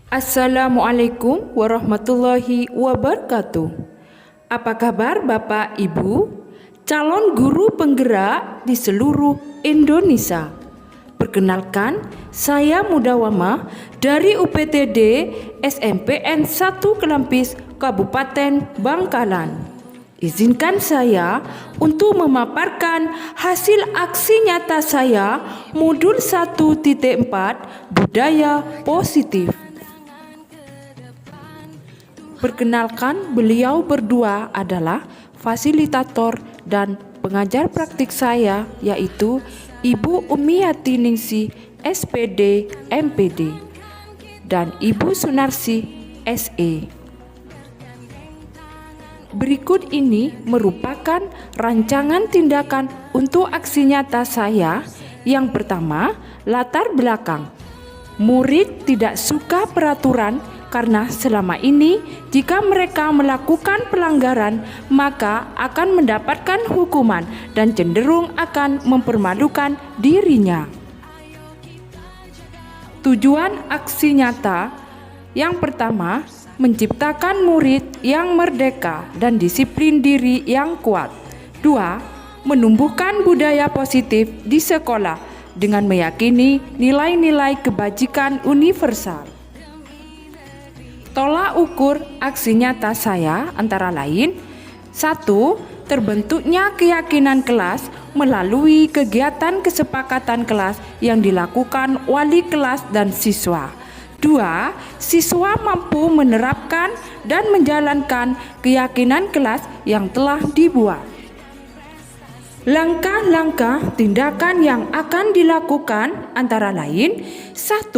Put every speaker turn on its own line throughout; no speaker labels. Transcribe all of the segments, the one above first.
Assalamualaikum warahmatullahi wabarakatuh. Apa kabar Bapak Ibu, calon guru penggerak di seluruh Indonesia? Perkenalkan, saya Mudawamah dari UPTD SMPN 1 Kelampis Kabupaten Bangkalan. Izinkan saya untuk memaparkan hasil aksi nyata saya modul 1.4 Budaya Positif. Perkenalkan, beliau berdua adalah fasilitator dan pengajar praktik saya, yaitu Ibu Umiyati Ningsih SPD MPD dan Ibu Sunarsi SE. Berikut ini merupakan rancangan tindakan untuk aksi nyata saya. Yang pertama, latar belakang. Murid tidak suka peraturan karena selama ini jika mereka melakukan pelanggaran maka akan mendapatkan hukuman dan cenderung akan mempermalukan dirinya. Tujuan aksi nyata yang pertama, menciptakan murid yang merdeka dan disiplin diri yang kuat. 2. Menumbuhkan budaya positif di sekolah dengan meyakini nilai-nilai kebajikan universal. Tolak ukur aksi nyata saya antara lain: 1. Terbentuknya keyakinan kelas melalui kegiatan kesepakatan kelas yang dilakukan wali kelas dan siswa. 2. Siswa mampu menerapkan dan menjalankan keyakinan kelas yang telah dibuat. Langkah-langkah tindakan yang akan dilakukan antara lain: 1.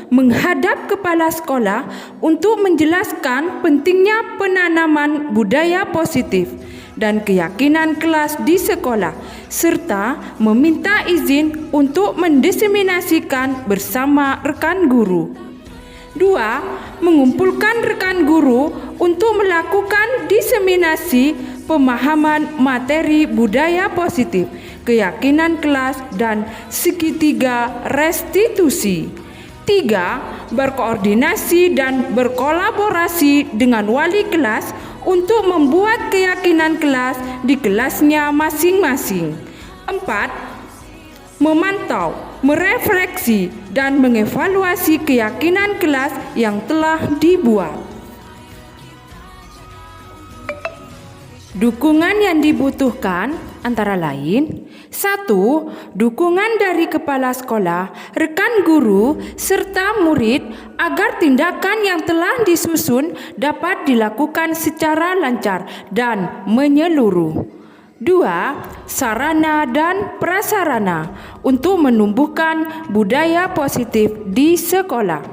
Menghadap kepala sekolah untuk menjelaskan pentingnya penanaman budaya positif dan keyakinan kelas di sekolah, serta meminta izin untuk mendiseminasikan bersama rekan guru. 2. Mengumpulkan rekan guru untuk melakukan diseminasi pemahaman materi budaya positif, keyakinan kelas, dan segitiga restitusi. 3. Berkoordinasi dan berkolaborasi dengan wali kelas untuk membuat keyakinan kelas di kelasnya masing-masing. 4. Memantau, merefleksi, dan mengevaluasi keyakinan kelas yang telah dibuat. Dukungan yang dibutuhkan antara lain: 1. Dukungan dari kepala sekolah, rekan guru, serta murid agar tindakan yang telah disusun dapat dilakukan secara lancar dan menyeluruh. 2. Sarana dan prasarana untuk menumbuhkan budaya positif di sekolah.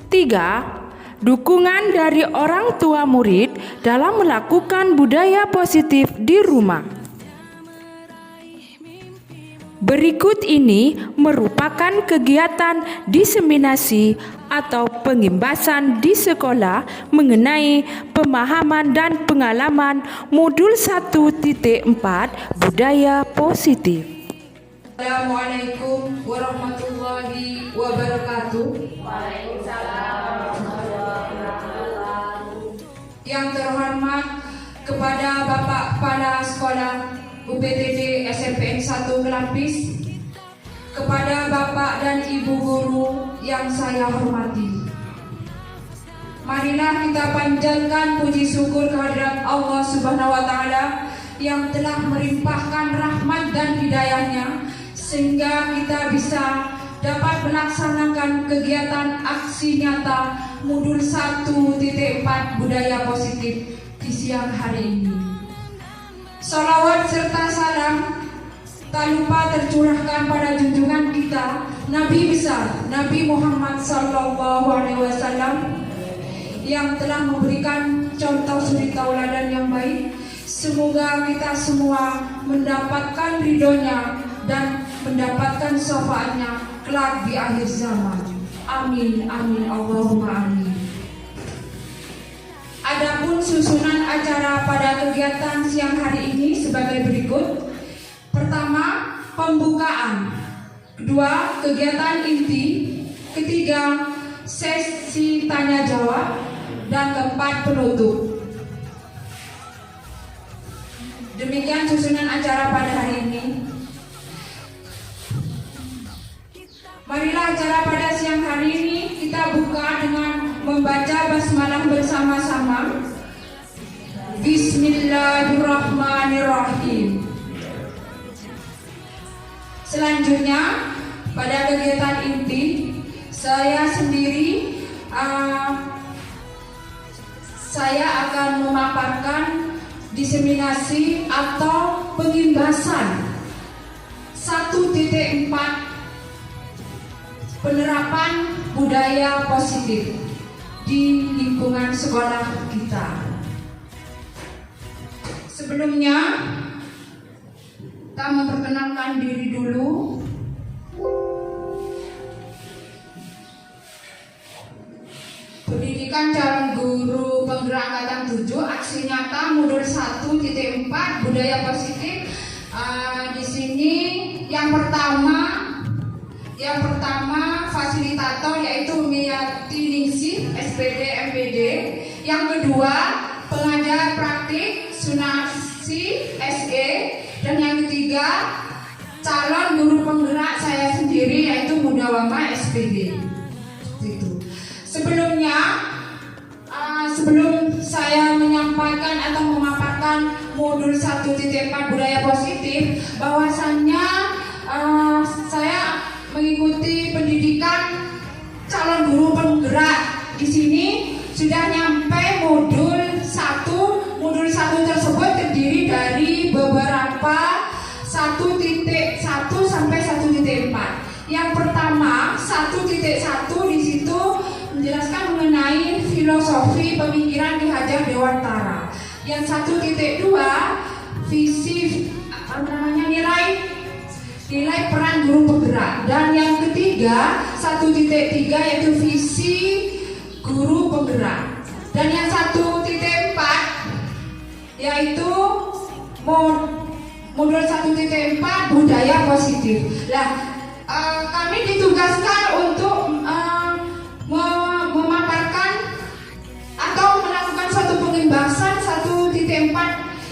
3. Dukungan dari orang tua murid dalam melakukan budaya positif di rumah. Berikut ini merupakan kegiatan diseminasi atau pengimbasan di sekolah mengenai pemahaman dan pengalaman modul 1.4 Budaya Positif.
Assalamualaikum warahmatullahi wabarakatuh.
Waalaikumsalam warahmatullahi wabarakatuh.
Yang terhormat kepada Bapak Kepala Sekolah UPTD SMPN 1 Kelampis, kepada Bapak dan Ibu Guru yang saya hormati. Marilah kita panjatkan puji syukur kehadirat Allah Subhanahu wa Ta'ala yang telah melimpahkan rahmat dan hidayahnya sehingga kita bisa dapat melaksanakan kegiatan aksi nyata modul 1.4 Budaya Positif di siang hari ini. Salawat serta salam tak lupa tercurahkan pada junjungan kita Nabi besar Nabi Muhammad SAW yang telah memberikan contoh suri tauladan yang baik. Semoga kita semua mendapatkan ridhonya dan mendapatkan syafaatnya kelak di akhir zaman. Amin, amin, Allahumma amin. Adapun susunan acara pada kegiatan siang hari ini sebagai berikut. Pertama, pembukaan. Kedua, kegiatan inti. Ketiga, sesi tanya jawab, dan keempat penutup. Demikian susunan acara pada hari ini. Marilah acara pada siang hari ini kita buka dengan membaca basmalah bersama-sama. Bismillahirrahmanirrahim. Selanjutnya pada kegiatan inti saya sendiri saya akan memaparkan diseminasi atau pengimbasan 1.4 penerapan budaya positif di lingkungan sekolah kita. Sebelumnya kita memperkenalkan diri dulu. Pendidikan calon guru penggerak angkatan 7, aksi nyata modul 1.4 budaya positif. Di sini yang pertama fasilitator yaitu Miati Ningsih SPD MPD. Yang kedua pengajar praktik Sunarsi SE, dan yang ketiga calon guru penggerak saya sendiri yaitu Mudawama SPD. Itu. Sebelum saya menyampaikan atau memaparkan modul 1.4 budaya positif, bahwasannya saya mengikuti pendidikan calon guru penggerak. Di sini sudah nyampe modul 1. Modul 1 tersebut terdiri dari beberapa 1.1 sampai 1.4. Yang pertama 1.1 di situ menjelaskan mengenai filosofi pemikiran Ki Hajar Dewantara. Yang 1.2 visi nilai peran guru penggerak, dan yang ketiga 1.3 yaitu visi guru penggerak, dan yang 1.4 yaitu modul 1.4 budaya positif. Kami ditugaskan untuk memaparkan atau melakukan suatu pengimbasan 1.4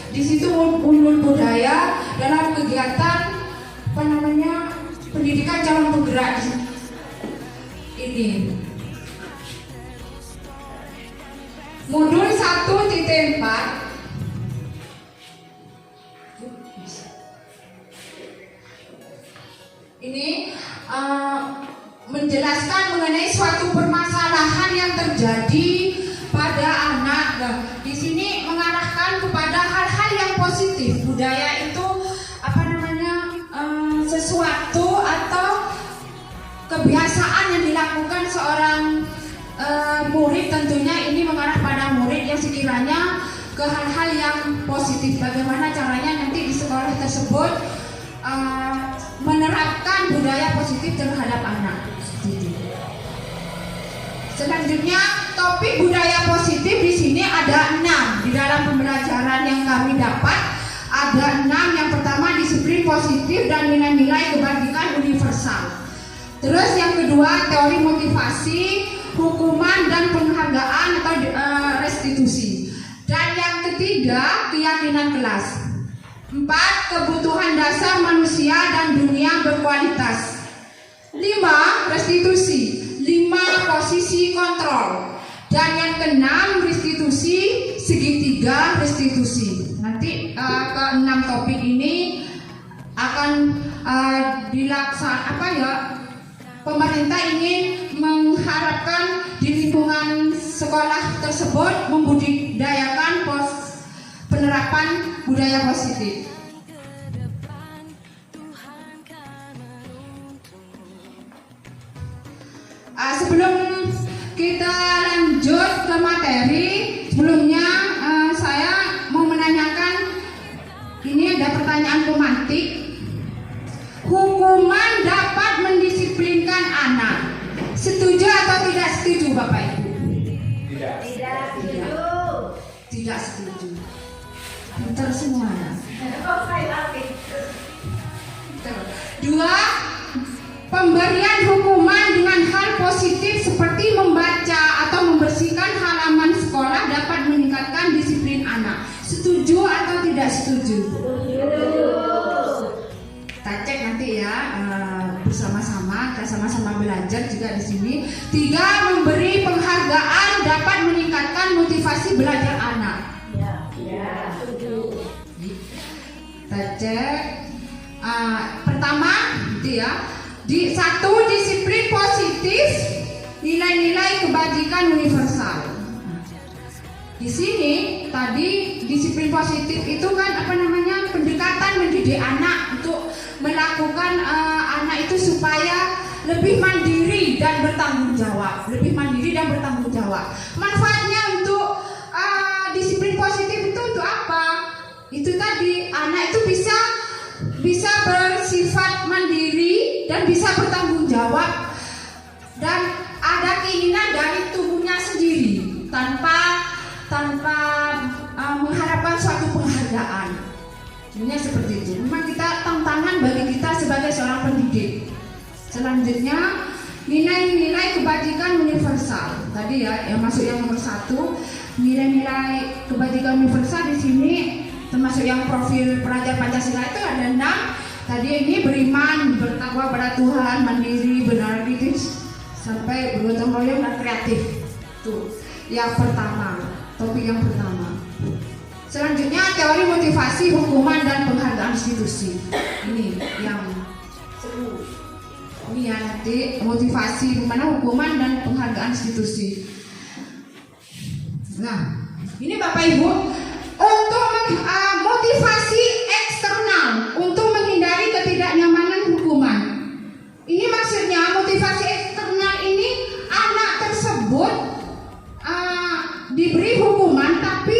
di situ modul budaya dalam kegiatan pendidikan calon penggerak ini. Modul 1.4 ini menjelaskan mengenai suatu permasalahan yang terjadi pada anak. Di sini mengarahkan kepada hal-hal yang positif. Budaya itu sesuatu atau kebiasaan yang dilakukan seorang murid. Tentunya ini mengarah pada murid yang sekiranya ke hal-hal yang positif. Bagaimana caranya nanti di sekolah tersebut menerapkan budaya positif terhadap anak. Selanjutnya topik budaya positif di sini ada 6 di dalam pembelajaran yang kami dapat. Ada 6. Yang pertama disiplin positif dan nilai-nilai kebajikan universal. Terus yang kedua teori motivasi, hukuman dan penghargaan atau restitusi. Dan yang ketiga keyakinan kelas. 4. Kebutuhan dasar manusia dan dunia berkualitas. 5. Restitusi. 5. Posisi kontrol. Dan yang ke-6 restitusi segitiga restitusi. Nanti ke-6 topik ini akan pemerintah ingin mengharapkan di lingkungan sekolah tersebut membudidayakan penerapan budaya positif. Sebelum kita lanjut ke materi, sebelumnya saya mau menanyakan, ini ada pertanyaan pemantik. Hukuman dapat mendisiplinkan anak. Setuju atau tidak setuju Bapak Ibu? Tidak setuju. Pintar semua. 2. Pemberian hukuman dengan hal positif seperti membantu sama-sama belajar juga di sini. 3, memberi penghargaan dapat meningkatkan motivasi belajar anak.
Ya, setuju.
Kita cek. Pertama, gitu ya. 1, disiplin positif, nilai-nilai kebajikan universal. Di sini tadi disiplin positif itu kan pendekatan mendidik anak untuk melakukan anak itu supaya lebih mandiri dan bertanggung jawab. Manfaatnya untuk disiplin positif itu untuk apa? Itu tadi anak itu bisa bersifat mandiri dan bisa bertanggung jawab dan ada keinginan dari tubuhnya sendiri tanpa mengharapkan suatu penghargaan. Sebenarnya seperti itu. Memang kita tantangan bagi kita sebagai seorang pendidik. Selanjutnya, nilai-nilai kebajikan universal. Tadi ya, yang masuk yang nomor 1, nilai-nilai kebajikan universal di sini termasuk yang profil pelajar Pancasila itu ada 6. Tadi ini beriman, bertakwa pada Tuhan, mandiri, benar kritis, sampai bergotong royong dan kreatif. Tuh, yang pertama. Topik yang pertama. Selanjutnya teori motivasi, hukuman dan penghargaan institusi. Ini yang seru. Ini ya nanti motivasi, mana hukuman dan penghargaan institusi. Nah, ini Bapak Ibu untuk motivasi eksternal untuk menghindari ketidaknyamanan hukuman. Ini maksudnya motivasi eksternal ini anak tersebut diberi hukuman tapi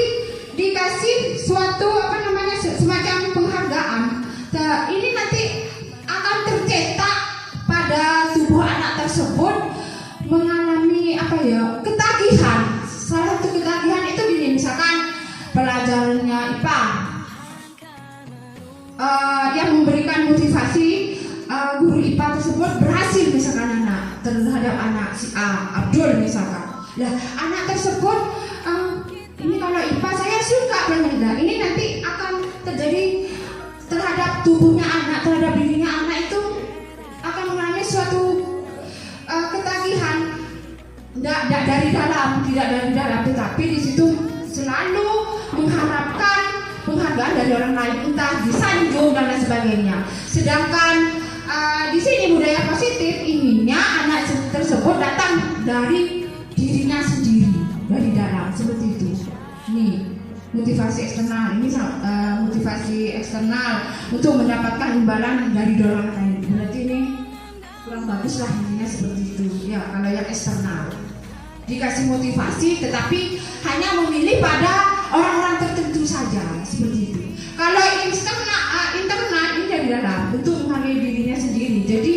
dikasih suatu semacam penghargaan. Ini nanti akan tercetak pada tubuh anak tersebut mengalami ketagihan. Salah satu ketagihan itu gini, misalkan pelajarannya IPA yang memberikan motivasi guru IPA tersebut berhasil misalkan terhadap anak si A, Abdul misalkan. Nah, anak tersebut ini kalau IPA saya suka banget. Ini nanti akan terjadi terhadap tubuhnya anak, terhadap dirinya anak itu akan mengalami suatu ketagihan. Tidak dari dalam, tetapi di situ selalu mengharapkan penghargaan dari orang lain, entah disanjung dan lain sebagainya. Sedangkan di sini budaya positif inginnya anak tersebut datang dari dirinya sendiri, dari dalam, seperti itu. Ini motivasi eksternal, ini motivasi eksternal untuk mendapatkan imbalan dari dorongan lain. Berarti ini kurang bagus lah, intinya seperti itu. Ya, kalau yang eksternal dikasih motivasi, tetapi hanya memilih pada orang-orang tertentu saja, seperti itu. Kalau internal ini dari dalam, untuk menghargai dirinya sendiri. Jadi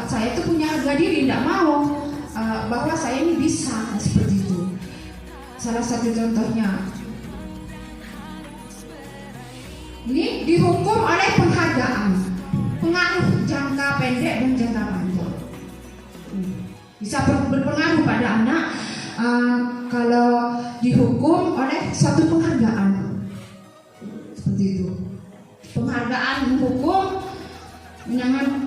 saya itu punya harga diri, tidak mau bahwa saya ini bisa, seperti itu. Salah satu contohnya, ini dihukum oleh penghargaan, pengaruh jangka pendek dan jangka panjang. Bisa berpengaruh pada anak kalau dihukum oleh suatu penghargaan, seperti itu. Penghargaan menghukum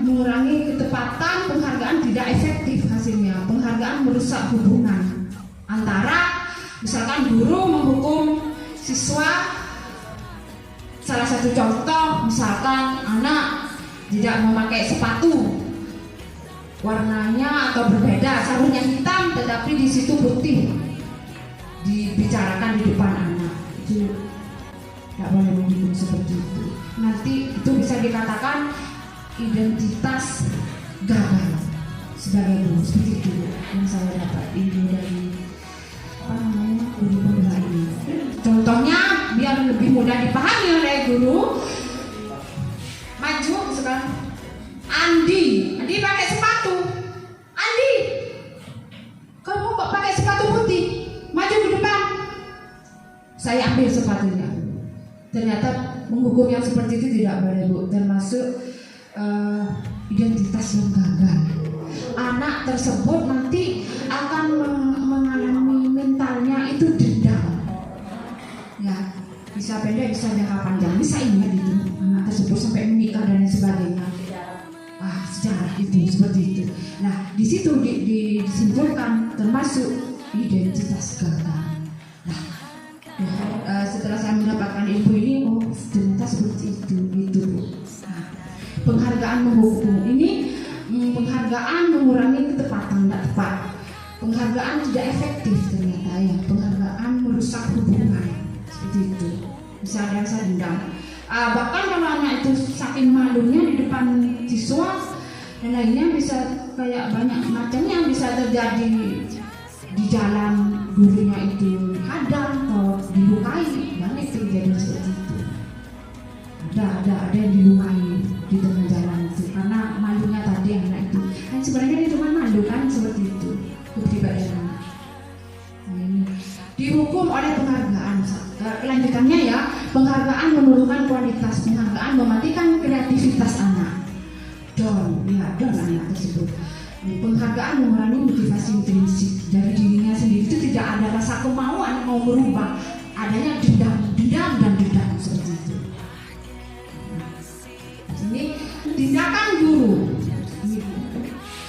mengurangi ketepatan, penghargaan tidak efektif hasilnya. Penghargaan merusak hubungan antara, misalkan guru menghukum siswa. Salah satu contoh, misalkan anak tidak memakai sepatu, warnanya atau berbeda, sarungnya hitam tetapi di situ putih, dibicarakan di depan anak, itu tidak boleh menghukum seperti itu. Nanti itu bisa dikatakan identitas gagal sebagai guru, seperti itu yang saya dapat info dari guru pemula ini. Contohnya biar lebih mudah dipahami oleh guru, maju misalkan Andi pakai sepatu. Andi, kamu kok pakai sepatu putih? Maju ke depan. Saya ambil sepatunya. Ternyata menghukum yang seperti itu tidak boleh, Bu. Termasuk identitas yang gagal. Anak tersebut nanti akan mengalami mentalnya itu dendam. Ya, bisa pendek, bisa jangka panjang. Bisa ingat itu anak tersebut sampai menikah dan sebagainya. Sejarah itu seperti itu. disimpulkan termasuk identitas gagah. Setelah saya mendapatkan ilmu ini, oh ternyata seperti itu gitu Bu. Penghargaan menghukum ini, penghargaan mengurangi ketepatan, tidak tepat. Penghargaan tidak efektif ternyata ya. Penghargaan merusak hubungan seperti itu. Bisa ada rasa dendam. Bahkan kalau anak itu saking malunya di depan siswa dan lainnya, bisa kayak banyak macamnya bisa terjadi di jalan, gurunya itu hadang atau dilukai, banyak kejadian seperti itu. Ada yang dilukai di tengah jalan itu karena malunya tadi anak itu. Kan sebenarnya dia cuma malu kan, seperti itu kepribadian anak. Nah, ini dihukum oleh penghargaan. Kelanjutannya ya, penghargaan menurunkan kualitas, penghargaan mematikan kreativitas anak. Don anak tersebut. Penghargaan mengurangi motivasi intrinsik dari dirinya sendiri, itu tidak ada rasa kemauan mau berubah, adanya dendam seperti itu. Ini tindakan guru.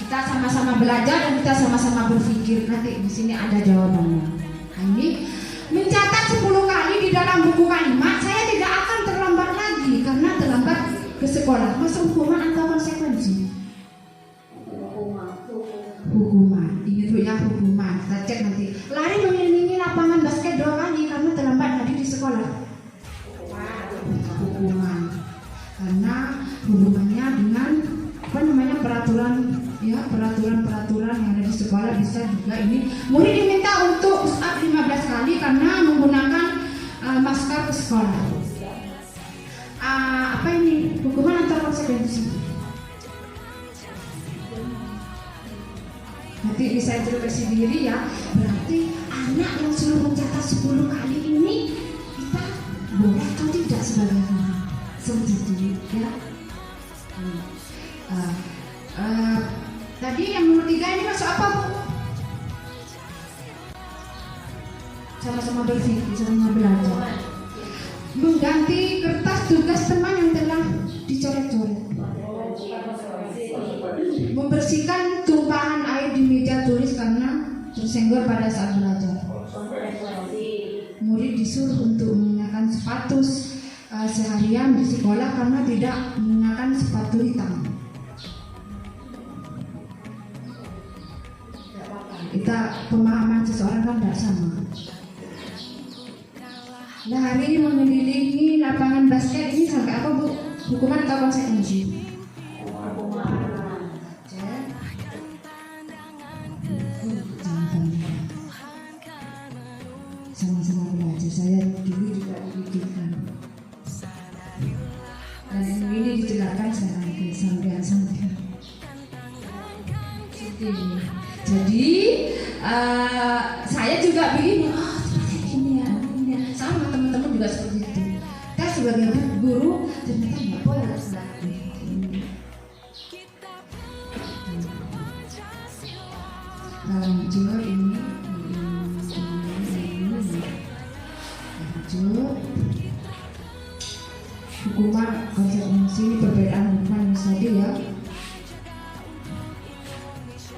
Kita sama-sama belajar dan kita sama-sama berpikir. Nanti di sini ada jawabannya. Ini mencatat 10 kali di dalam buku kalimat, saya tidak akan terlambat lagi karena terlambat ke sekolah. Masuk hukuman atau konsekuensi? Hukuman. Ingat Bu ya, hukuman. Kita cek nanti. Lari mengelilingi lapangan basket 2 kali karena terlambat hadir di sekolah. Hukuman. Karena hubungannya dengan peraturan yang ada di sekolah. Bisa juga ini murid diminta untuk push up 15 kali karena menggunakan masker ke sekolah. Apa ini? Hukuman atau konsekuensi? Nanti bisa introspeksi diri ya. Berarti anak yang suruh mencatat 10 kali ini kita boleh atau tidak sebagai guru? Seperti itu ya. Tadi yang nomor 3 ini masuk apa Bu? Sama-sama berpikir, sama-sama belajar. Mengganti kertas tugas teman yang telah dicoret-coret. Membersihkan tumpahan air di meja tulis karena tersenggol pada saat belajar. Murid disuruh untuk menggunakan sepatu seharian di sekolah karena tidak menggunakan sepatu hitam. Kita pemahaman seseorang kan tidak sama. Lari mengelilingi lapangan basket ini sampai apa Bu? Hukuman atau konsekuensi? Sama-sama belajar. Saya dulu juga dipikirkan. Dan ini dijelaskan sampai. Jadi saya juga begini. Sama teman-teman juga seperti itu. Kita sebagai guru ternyata nggak boleh seperti ini. Lanjut ini. Lanjut. Hukuman konsekuensi perbedaan hukuman tadi ya.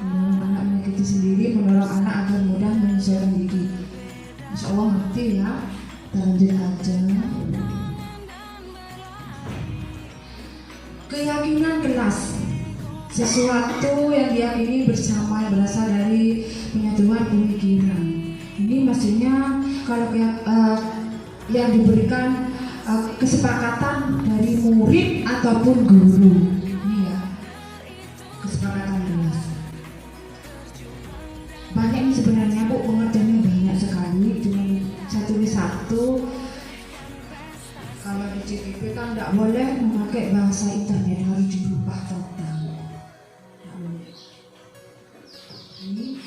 Mendorong anak mengikuti sendiri, mendorong anak agar mudah menyesuaikan diri. Insya Allah ngerti ya. Lanjut aja. Keyakinan kelas, sesuatu yang diyakini bersama yang berasal dari penyatuan pemikiran. Ini maksudnya kalau yang diberikan kesepakatan dari murid ataupun guru. Ini ya, kesepakatan kelas. Banyak ini sebenarnya Bu, pengertiannya banyak sekali. Cuma saya tulis satu. Kalau di CPP kan tidak boleh memakai bahasa internet, harus dirubah total. Ini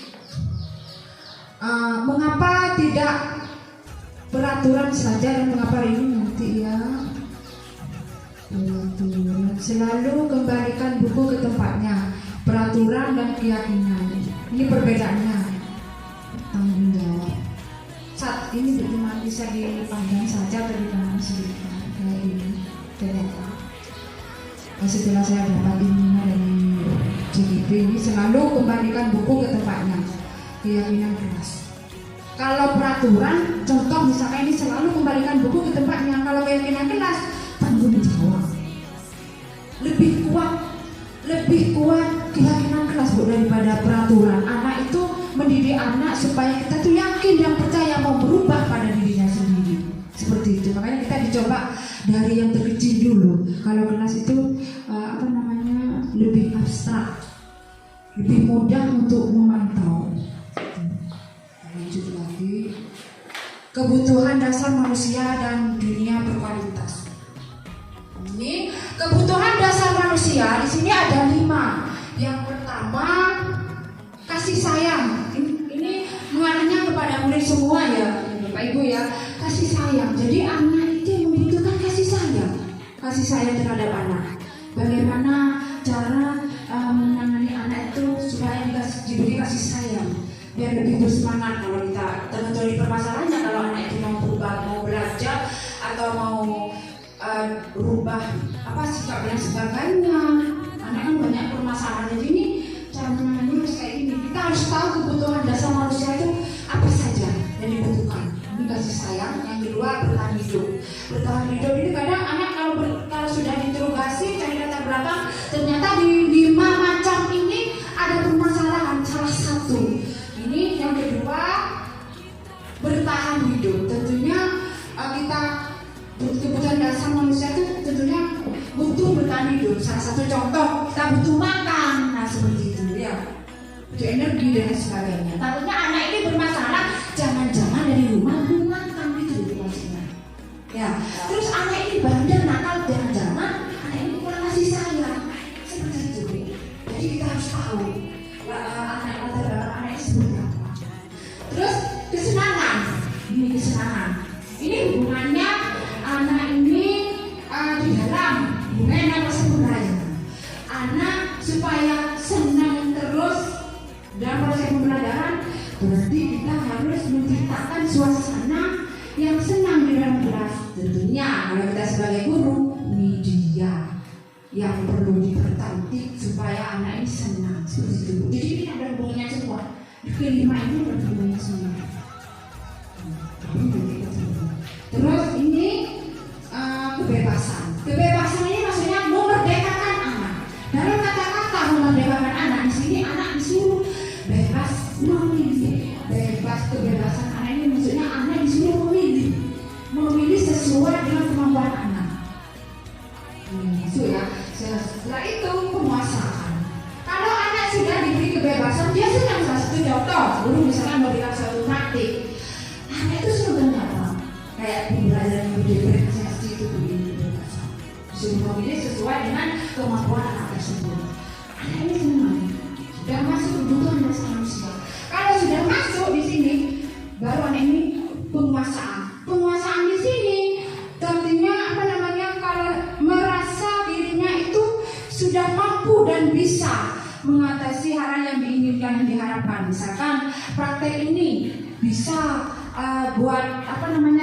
mengapa tidak peraturan saja dan mengapa ini nanti ya peraturan. Selalu kembalikan buku ke tempatnya. Peraturan dan keyakinan. Ini perbedaannya. Tanggung jawab. Saat ini cuma bisa dipandang saja atau dipandang sebentar kayak ini. Ternyata setelah saya dapat ilmu dari CGP ini, selalu kembalikan buku ke tempatnya. keyakinan kelas. Kalau peraturan, contoh misalkan ini selalu kembalikan buku ke tempatnya. Kalau keyakinan kelas, tanggung jawab. Lebih kuat keyakinan kelas Bu daripada peraturan. Anak itu mendidik anak supaya kita tuh yakin dan percaya mau berubah pada dirinya sendiri. Seperti itu. Makanya kita dicoba dari yang terkecil dulu. Kalau kelas itu lebih abstrak, lebih mudah untuk memantau. Lanjut lagi, kebutuhan dasar manusia dan dunia berkualitas. Ini kebutuhan dasar manusia di sini ada 5. Yang pertama, kasih sayang. Ini mengarahnya kepada murid semua ya, Bapak Ibu ya. Kasih sayang. Jadi anak itu membutuhkan kasih sayang terhadap anak. Bagaimana cara menangani anak itu supaya diberi kasih sayang, biar lebih bersemangat kalau kita terjadi permasalahannya. Kalau anak itu mau berubah, mau belajar atau mau berubah sikap dan sebagainya, anak kan banyak permasalahan. Jadi ini cara menangani harus kayak gini. Kita harus tahu kebutuhan dasar manusia itu apa saja yang dibutuhkan. Ini kasih sayang. Yang kedua, bertahan hidup. Bertahan hidup ini kadang anak kalau sudah diinterogasi cari latar belakang, ternyata di 5 macam ini ada permasalahan salah satu. Ini yang kedua, bertahan hidup. Tentunya kita kebutuhan dasar manusia itu tentunya butuh bertahan hidup. Salah satu contoh, kita butuh makan. Nah seperti itu ya, butuh energi dan sebagainya. Takutnya anak ini bermasalah, jangan-jangan dari rumah belum makan gitu maksudnya. Ya, terus anak ini bandel nakal, jangan-jangan anak ini kurang kasih sayang. Seperti itu. Jadi kita harus tahu anak seperti apa. Terus kesenangan. Ini kesenangan. Ini hubungannya anak ini di dalam hubungan proses pembelajaran. Anak supaya senang terus dalam proses pembelajaran, berarti kita harus menciptakan suasana yang senang di dalam kelas. Tentunya kalau kita sebagai guru, media yang perlu dipercantik supaya anak ini senang. Seperti itu. Jadi ini ada hubungannya semua. Kelima ini ada hubungannya semua. Terus ini kebebasan. Kebebasan ini maksudnya memerdekakan anak. Dalam kata-kata memerdekakan anak di sini anak disuruh bebas memilih. Kebebasan anak ini maksudnya anak disuruh memilih sesuai dengan kemampuan anak. Ya. Setelah itu penguasaan. Kalau anak sudah diberi kebebasan, dia senang. Salah satu contoh, guru misalkan memberikan suatu praktik, anak itu senang apa? Kayak pembelajaran yang berdiferensiasi itu begini kebebasan. Disuruh memilih sesuai dengan kemampuan anak tersebut. Anak ini senang. Sudah masuk kebutuhan dasar manusia. Kalau sudah masuk di sini, baru anak ini penguasaan. Penguasaan di sini tentunya kalau merasa dirinya itu sudah mampu dan bisa mengatasi hal yang diinginkan dan diharapkan. Misalkan praktek ini bisa buat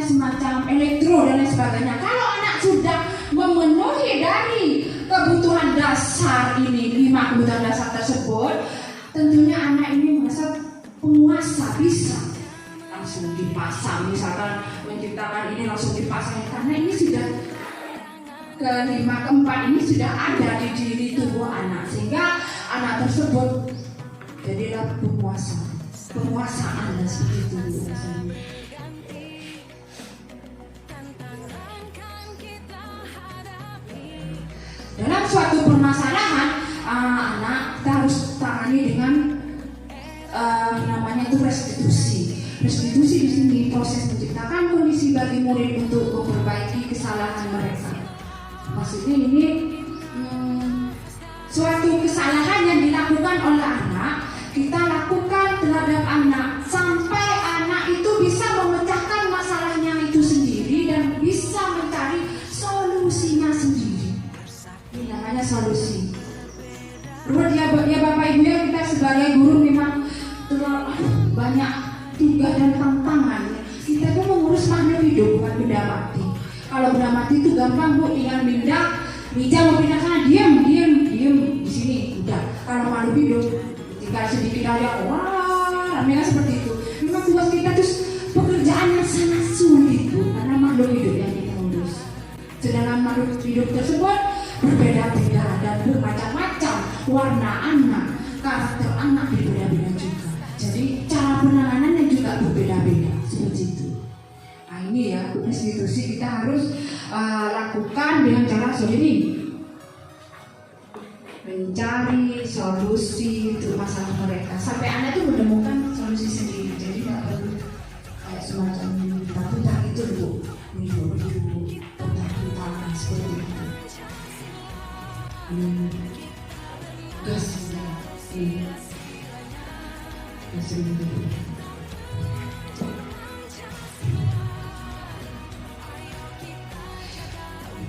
semacam elektro dan lain sebagainya. Kalau anak sudah memenuhi dari kebutuhan dasar ini, 5 kebutuhan dasar tersebut, tentunya anak ini merasa penguasa, bisa langsung dipasang. Misalkan menciptakan ini langsung dipasang karena ini sudah keempat ini sudah ada di diri tubuh anak, sehingga anak tersebut jadilah penguasaan dan seperti itu. Dalam suatu permasalahan anak kita harus tangani dengan namanya itu restitusi. Restitusi di sini proses menciptakan kondisi bagi murid untuk memperbaiki kesalahan mereka. Maksudnya ini suatu kesalahan yang dilakukan oleh anak, kita lakukan terhadap anak sampai anak itu bisa memecahkan masalahnya itu sendiri dan bisa mencari solusinya sendiri. Ini namanya solusi. Menurut ya Bapak Ibu ya, kita sebagai guru memang terlalu banyak tugas dan tantangan. Kita tuh mengurus makhluk hidup, bukan benda mati. Kalau benda mati itu gampang Bu, tinggal pindah meja mau pindah sana, diam di sini udah. Kalau makhluk hidup tinggal sedikit aja, wah memang seperti itu. Memang tugas kita terus pekerjaan yang sangat sulit Bu, karena makhluk hidup yang kita urus. Sedangkan makhluk hidup tersebut berbeda-beda dan bermacam-macam warna anak, karakter anak berbeda-beda juga. Jadi cara penanganannya juga berbeda-beda seperti itu. Nah ini ya institusi kita harus lakukan dengan cara seperti ini, mencari solusi untuk masalah mereka sampai Anda tuh menemukan solusi sendiri. Jadi nggak perlu kayak semacam putar-putar itu Bu, putar-putar seperti itu. Gas ini.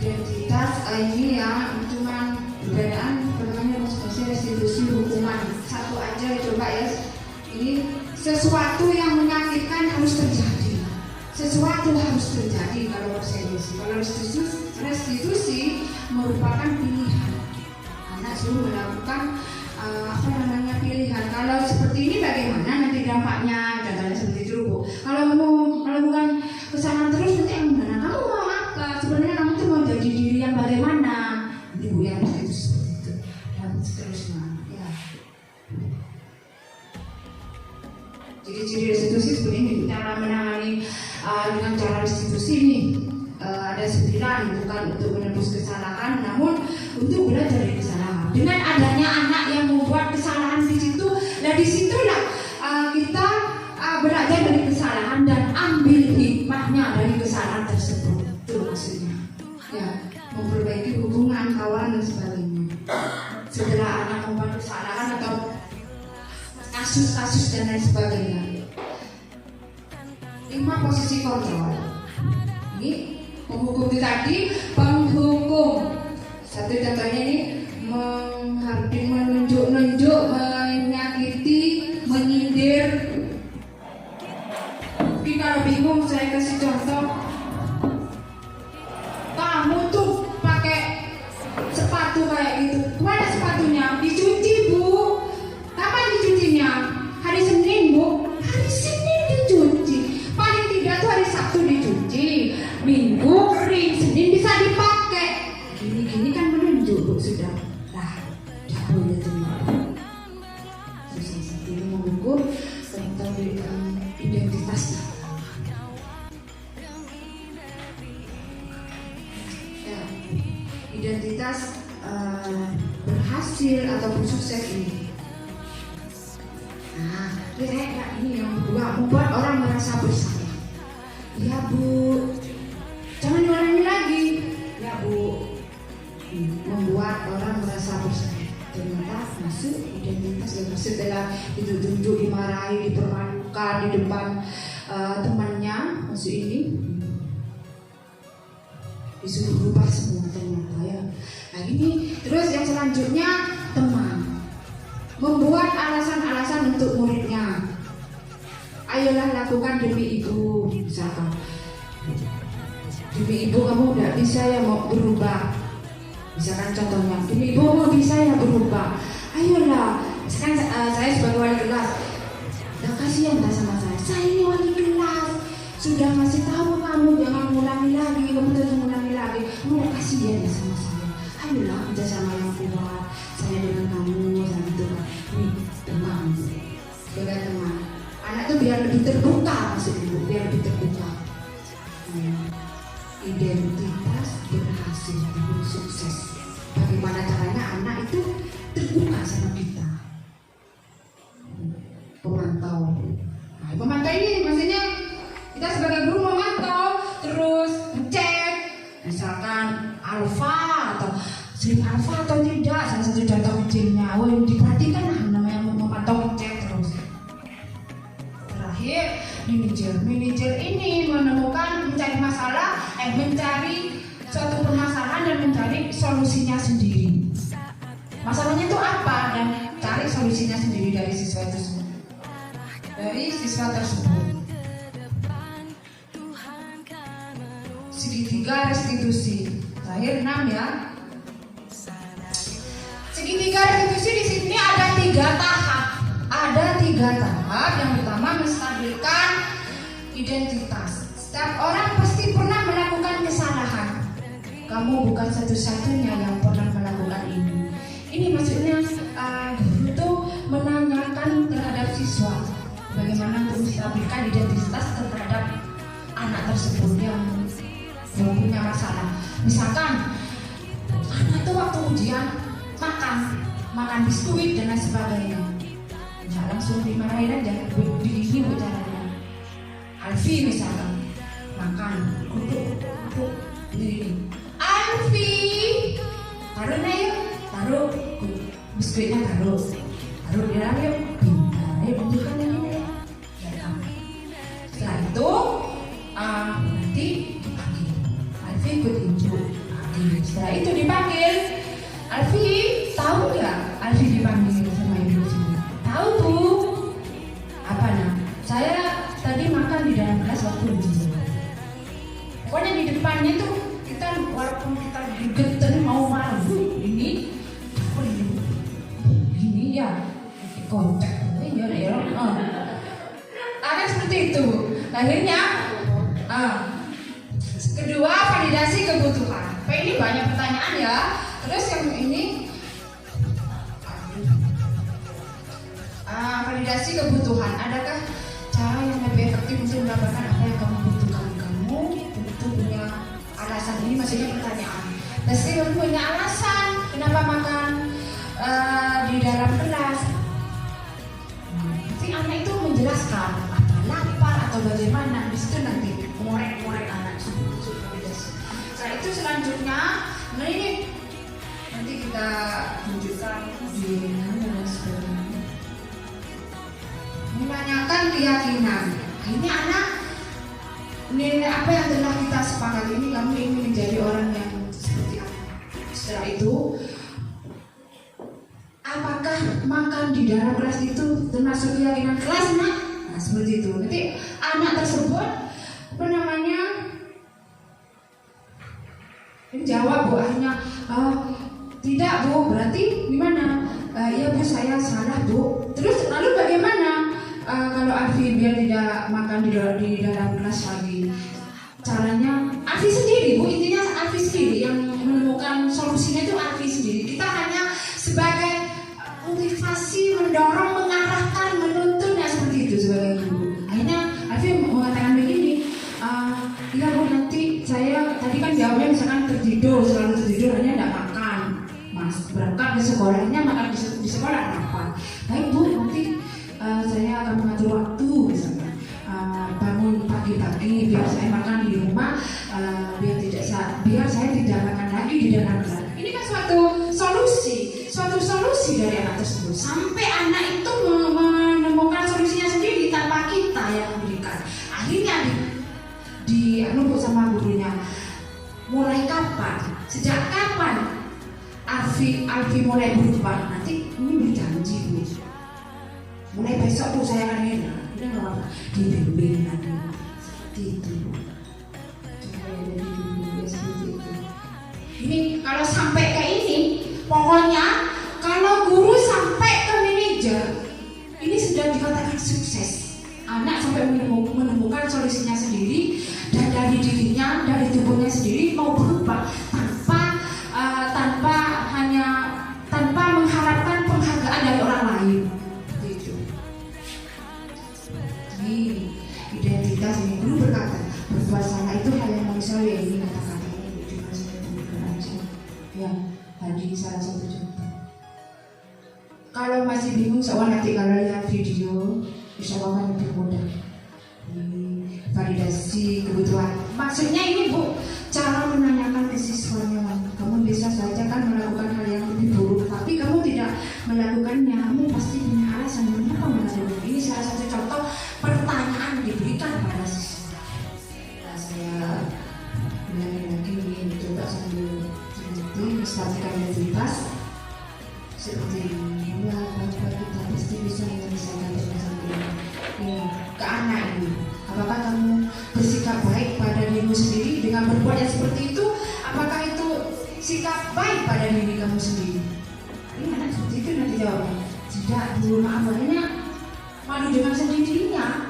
Identitas ini ya cuma perbedaan perbedaannya masing-masing restitusi hukuman satu aja coba ya. Ini sesuatu yang menyakitkan harus terjadi, sesuatu harus terjadi kalau restitusi. Kalau restitusi merupakan pilihan, anak suruh melakukan pilihan. Kalau seperti ini bagaimana nanti dampaknya, contohnya seperti itu Bu. Kalau mau melakukan kesalahan terus nanti yang mana? Kamu mau apa? Sebenarnya kamu tuh mau jadi diri yang bagaimana? Nanti Bu yang itu seperti itu dan seterusnya. Ya. Jadi ciri restitusi seperti ini. Cara menangani dengan cara restitusi ini ada 9, bukan untuk menebus kesalahan, namun untuk belajar dari kesalahan. Dengan adanya anak yang membuat kesalahan di situ, nah disitulah kita belajar dari kesalahan dan ambil hikmahnya dari kesalahan tersebut. Itu maksudnya. Ya, memperbaiki hubungan kawan dan sebagainya. Setelah anak membuat kesalahan atau kasus-kasus dan lain sebagainya. 5 posisi kontrol. Ini penghukum itu tadi, penghukum. Satu contohnya ini menunjuk-nunjuk, menyakiti, menyindir. Mungkin kalau bingung saya kasih contoh. Kamu tuh pakai sepatu kayak gitu. Mana sepatunya? Dicuci Bu. Kapan dicucinya? Hari Senin Bu. Hari Senin dicuci. Paling tidak tuh hari Sabtu dicuci. Minggu kering, Senin bisa dipakai. Gini-gini kan menunjuk Bu sudah. Nah, tidak boleh teman. Susah satu mengukur tentang identitas. Ya, identitas berhasil ataupun sukses ini. Nah, kira-kira ini yang kedua, membuat orang merasa bersalah. Ya Bu, jangan diulangi lagi. Ya Bu, membuat orang merasa bersalah. Ternyata masuk identitas yang setelah ditunjuk, dimarahi, dipermalukan di depan temannya, masuk ini disuruh berubah semua ternyata ya. Nah ini terus yang selanjutnya teman membuat alasan-alasan untuk muridnya. Ayolah lakukan demi ibu, misalkan demi ibu kamu tidak bisa ya mau berubah. Misalkan contohnya, demi ibu mau bisa ya berubah. Ayolah, misalkan saya sebagai wali kelas, udah kasihan tak sama saya. Saya ini wali kelas, sudah ngasih tahu kamu jangan mengulangi lagi, kamu jangan mengulangi lagi. Kamu udah kasihan ya sama saya. Ayolah kerja sama yang kuat, saya dengan kamu, saya gitu kan. Ini teman, sebagai teman. Anak tuh biar lebih terbuka maksudnya, biar lebih terbuka. Identitas berhasil dan sukses. Bagaimana caranya anak itu terbuka sama kita? Pemantau. Nah, pemantau ini maksudnya kita sebagai guru memantau, terus cek, misalkan alfa atau sering alfa atau tidak, salah satu contoh kecilnya. Diperhatikan lah namanya memantau, cek terus. Terakhir, manajer ini mencari masalah, mencari suatu permasalahan dan mencari solusinya sendiri. Masalahnya itu apa dan cari solusinya sendiri dari siswa tersebut. Segitiga restitusi. Terakhir 6 ya. Segitiga restitusi di sini ada 3 tahap. Ada 3 tahap. Yang pertama, menstabilkan identitas. Setiap orang pasti pernah melakukan kesalahan. Kamu bukan satu-satunya yang pernah melakukan ini. Ini maksudnya guru itu menanyakan terhadap siswa bagaimana untuk menstabilkan identitas terhadap anak tersebut yang punya masalah. Misalkan anak itu waktu ujian makan biskuit dan lain sebagainya, nggak langsung dimarahin aja, begini bu caranya. Alfi misalkan makan, duduk begini. Alfi, taruh na yuk, taruh biskuitnya, taruh di dalam yuk, ayo tunjukkan ini ya. Setelah itu nanti dipanggil, Alfi ikut ibu. Setelah itu dipanggil, Alfi tahu nggak? Alfi dipanggil sama ibu sini. Tahu bu. Apa nak? Saya tadi makan di dalam kelas waktu ujian. Pokoknya di depannya tuh kita walaupun kita geter mau malu ini ya kontak ini ya. Ada seperti itu. Akhirnya kedua, validasi kebutuhan. Ini banyak pertanyaan ya. Terus yang ini validasi kebutuhan. Adakah cara yang lebih efektif untuk mendapatkan apa yang kamu butuhkan? Kamu tentu punya alasan. Ini maksudnya pertanyaan. Pasti kamu punya alasan kenapa makan di dalam kelas. Nanti anak itu menjelaskan apa lapar atau bagaimana. Di situ nanti ngorek anak. Setelah itu selanjutnya, nah ini nanti kita tunjukkan di mana sebenarnya. Menanyakan keyakinan. Ini anak, ini apa yang telah kita sepakati ini, kamu ingin menjadi orang yang seperti apa? Setelah itu, apakah makan di dalam kelas itu termasuk keyakinan kelas, nak? Nah seperti itu. Nanti anak tersebut apa namanya? Jawab bu, akhirnya tidak bu, berarti gimana? Ya bu, saya salah bu. Terus lalu bagaimana kalau Alfi biar tidak makan di dalam kelas lagi? Caranya Alfi sendiri bu, intinya Alfi sendiri yang menemukan solusinya itu Alfi sendiri. Kita hanya sebagai motivasi, mendorong, mengarahkan, menuntun ya seperti itu sebagai guru. Akhirnya Alfi mengatakan begini, ya bu nanti saya tadi kan jawabnya misalkan selalu tertidur hanya tidak makan. Mas berangkat ke sekolahnya makan di sekolah apa? Baik bu, nanti saya akan mengatur waktu misalkan bangun pagi-pagi biar saya makan di rumah, biar saya tidak makan lagi di dalam kelas. Ini kan suatu solusi dari anak tersebut sampai anak itu menemukan solusinya sendiri tanpa kita yang memberikan. Akhirnya dianggap sama gurunya. Mulai kapan? Sejak kapan Alfi mulai berubah? Nanti ini berjanji bu. Mulai besok bu saya akan ini. Udah nggak apa? Dibimbing nanti seperti itu. Seperti itu. Ini kalau sampai ke ini, pokoknya kalau guru sampai ke manajer, ini sudah dikatakan sukses. Anak sampai menemukan solusinya sendiri. Dan dari dirinya, dari tubuhnya sendiri mau berubah tanpa mengharapkan penghargaan dari orang lain. Gitu. Ini identitas ini. Guru berkata berbuat salah itu hal yang manusiawi. Ini kata-kata ini cuma saya tunjukkan aja. Ya, tadi salah satu contoh. Kalau masih bingung soal nanti kalau lihat video, insya Allah lebih mudah. Validasi kebutuhan. Maksudnya ini bu, cara menanyakan ke siswanya. Kamu bisa saja kan melakukan hal yang lebih buruk, tapi kamu tidak melakukannya. Kamu pasti punya alasan mengapa melakukan. Ini salah satu contoh pertanyaan diberikan pada siswa. Nah, saya lagi mencoba sambil menstabilkan identitas seperti ini. Ya, bapak kita pasti bisa menyelesaikan permasalahan ini. Ke anak ini. Apakah kamu bersikap baik pada dirimu sendiri dengan berbuat yang seperti itu? Apakah itu sikap baik pada diri kamu sendiri? Ini anak seperti itu nanti jawabnya. Tidak, dulu maaf, malu dengan sendirinya.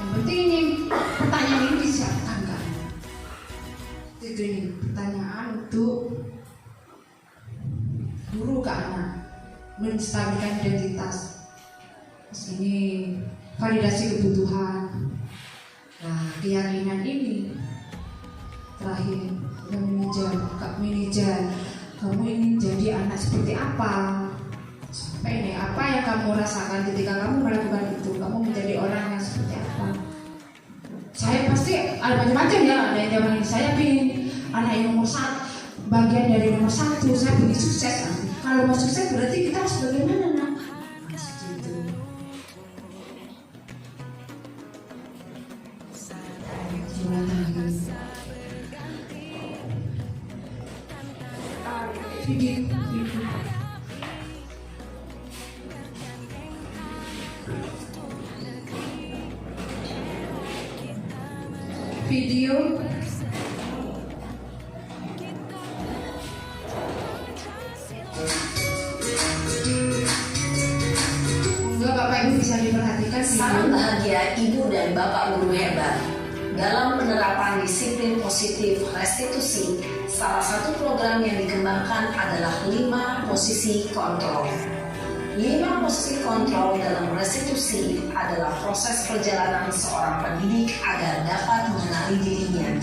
Yang penting ini pertanyaan ini disiapkan kan. Itu ini pertanyaan untuk guru ke anak, menstabilkan identitas. Terus ini validasi kebutuhan. Nah, keyakinan ini terakhir Kak manajer, kamu ingin jadi anak seperti apa? Sampai ini apa yang kamu rasakan ketika kamu melakukan itu? Kamu menjadi orang yang seperti apa? Saya pasti ada macam-macam ya. Ada yang zaman ini saya ingin anak yang nomor satu, bagian dari nomor satu. Saya ingin sukses. Kalau mau sukses berarti kita harus bagaimana nak? Gitu. Video. Enggak, Bapak Ibu bisa diperhatikan video.
Sangat bahagia Ibu dan Bapak guru hebat. Dalam penerapan disiplin positif restitusi, salah satu program yang dikembangkan adalah 5 posisi kontrol. 5 posisi kontrol dalam restitusi adalah proses perjalanan seorang pendidik agar dapat mengenali dirinya.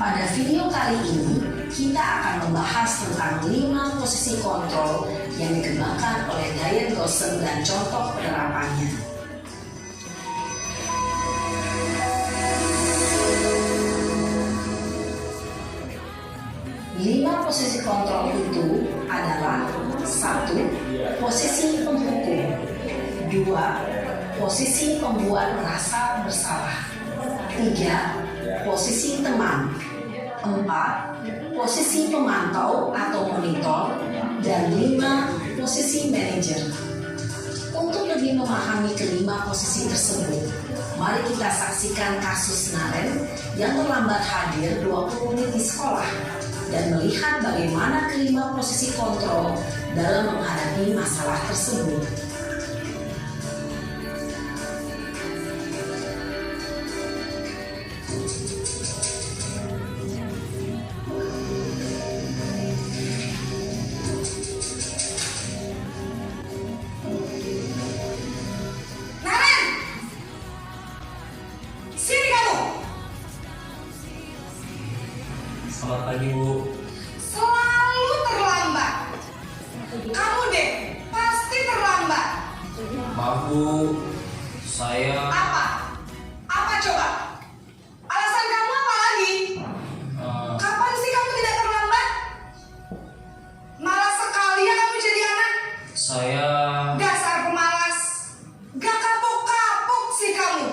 Pada video kali ini, kita akan membahas tentang 5 posisi kontrol yang dikembangkan oleh Diane Gosem dan contoh penerapannya. 5 posisi kontrol itu adalah 1. Posisi penghukum, 2. Posisi pembuat merasa bersalah, 3. Posisi teman, 4. Posisi pemantau atau monitor, dan 5. Posisi manajer. Untuk lebih memahami kelima posisi tersebut, mari kita saksikan kasus Naren yang terlambat hadir 20 menit di sekolah dan melihat bagaimana kelima posisi kontrol dalam menghadapi masalah tersebut.
Naren, sini kamu.
Selamat pagi, Bu.
Selalu terlambat. Kamu deh, pasti terlambat.
Maaf, Bu. Saya
Apa? Apa coba? Alasan kamu apa lagi? Kapan sih kamu tidak terlambat? Malas sekali ya kamu jadi anak.
saya
Dasar pemalas. Gak kapok-kapok sih kamu.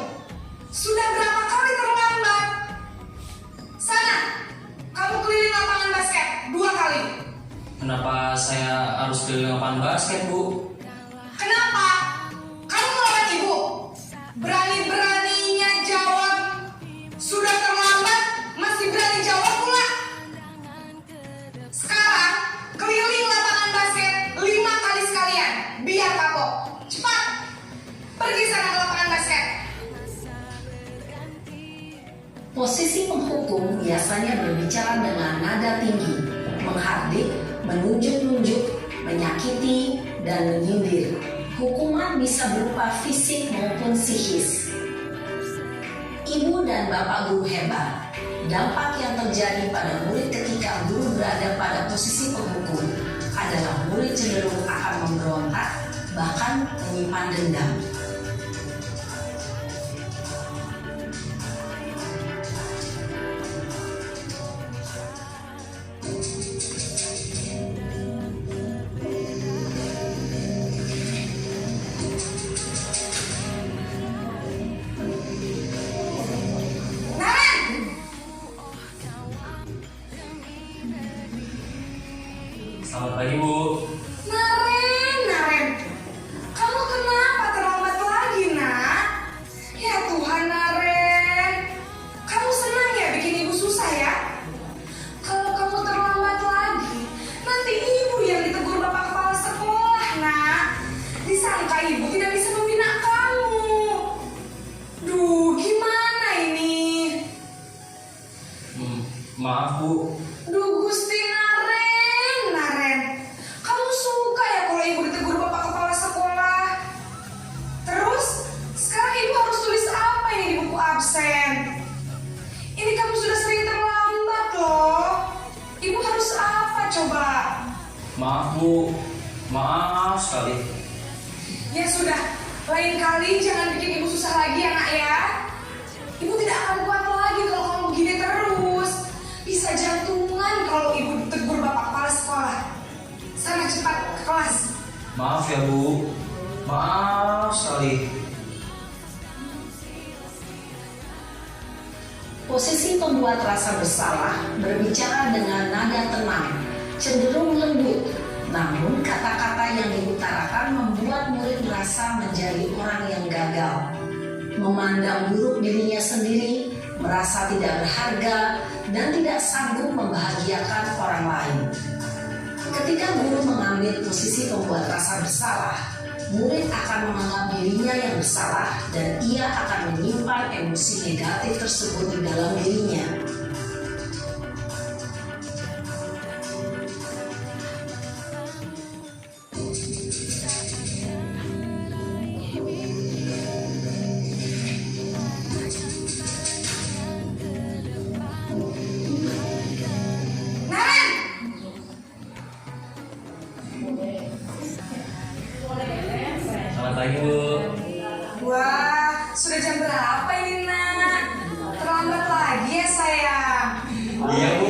Sudah berapa kali terlambat? Sana, kamu keliling lapangan basket 2 kali.
kenapa saya harus keliling lapangan basket, Bu?
Kenapa? Kamu melawan ibu. Berani-beraninya jawab. Sudah terlambat, masih berani jawab pula. Sekarang, keliling lapangan basket 5 kali sekalian. Biar kapok. Cepat. Pergi sana ke lapangan basket.
Posisi penghukum biasanya berbicara dengan nada tinggi, menghardik, menunjuk-nunjuk, menyakiti, dan menyindir. Hukuman bisa berupa fisik maupun psikis. Ibu dan Bapak guru hebat, dampak yang terjadi pada murid ketika guru berada pada posisi penghukum adalah murid cenderung akan memberontak, bahkan menyimpan dendam.
Naren,
Selamat pagi, Bu.
Naren. Kamu kenapa terlambat lagi, nak? Ya Tuhan, Naren. Kamu senang ya bikin ibu susah ya? Kalau kamu terlambat lagi, nanti ibu yang ditegur bapak kepala sekolah, nak. Disangka ibu tidak bisa membina kamu.
Maaf Bu.
Duh Gusti Naren. Kamu suka ya kalau ibu ditegur bapak kepala sekolah? Terus, sekarang ibu harus tulis apa ini di buku absen? Ini kamu sudah sering terlambat loh. Ibu harus apa coba?
Maaf Bu. Maaf sekali.
Ya sudah, lain kali jangan bikin ibu susah lagi ya nak ya. Ibu tidak akan kuat lagi kalau kamu begini terus. Bisa jantungan kalau ibu ditegur bapak kepala sekolah. Sana cepat ke kelas.
Maaf ya Bu. Maaf sekali.
Posisi pembuat rasa bersalah berbicara dengan nada tenang, cenderung lembut. Namun kata-kata yang diutarakan membuat murid merasa menjadi orang yang gagal, memandang buruk dirinya sendiri, merasa tidak berharga, dan tidak sanggup membahagiakan orang lain. Ketika guru mengambil posisi pembuat rasa bersalah, murid akan menganggap dirinya yang bersalah dan ia akan menyimpan emosi negatif tersebut di dalam dirinya.
Selamat pagi Bu.
Wah, sudah jam berapa ini nak? Terlambat lagi ya sayang.
Iya Bu.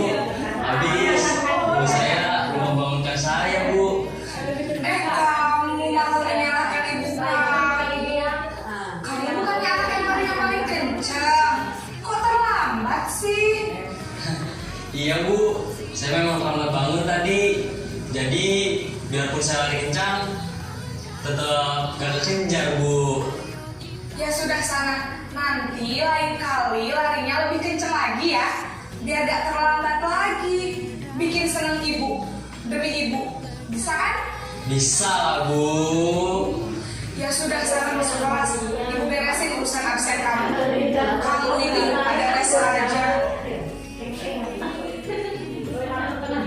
Habis Bu saya belum bangunkan saya Bu.
Kamu malah menyalahkan ibu kamu. Kamu bukannya anak yang paling kencang. Kok terlambat sih?
Iya Bu. Saya memang terlambat bangun tadi. Jadi biarpun saya lari kencang, tetap gak kekejar Bu.
Ya sudah sana. Nanti lain kali larinya lebih kencang lagi ya. Biar gak terlambat lagi. Bikin seneng ibu. Demi ibu. Bisa kan?
Bisa lah Bu.
Ya sudah sana masuk kelas. Ibu beresin urusan absen kamu. Kamu ini ada les aja.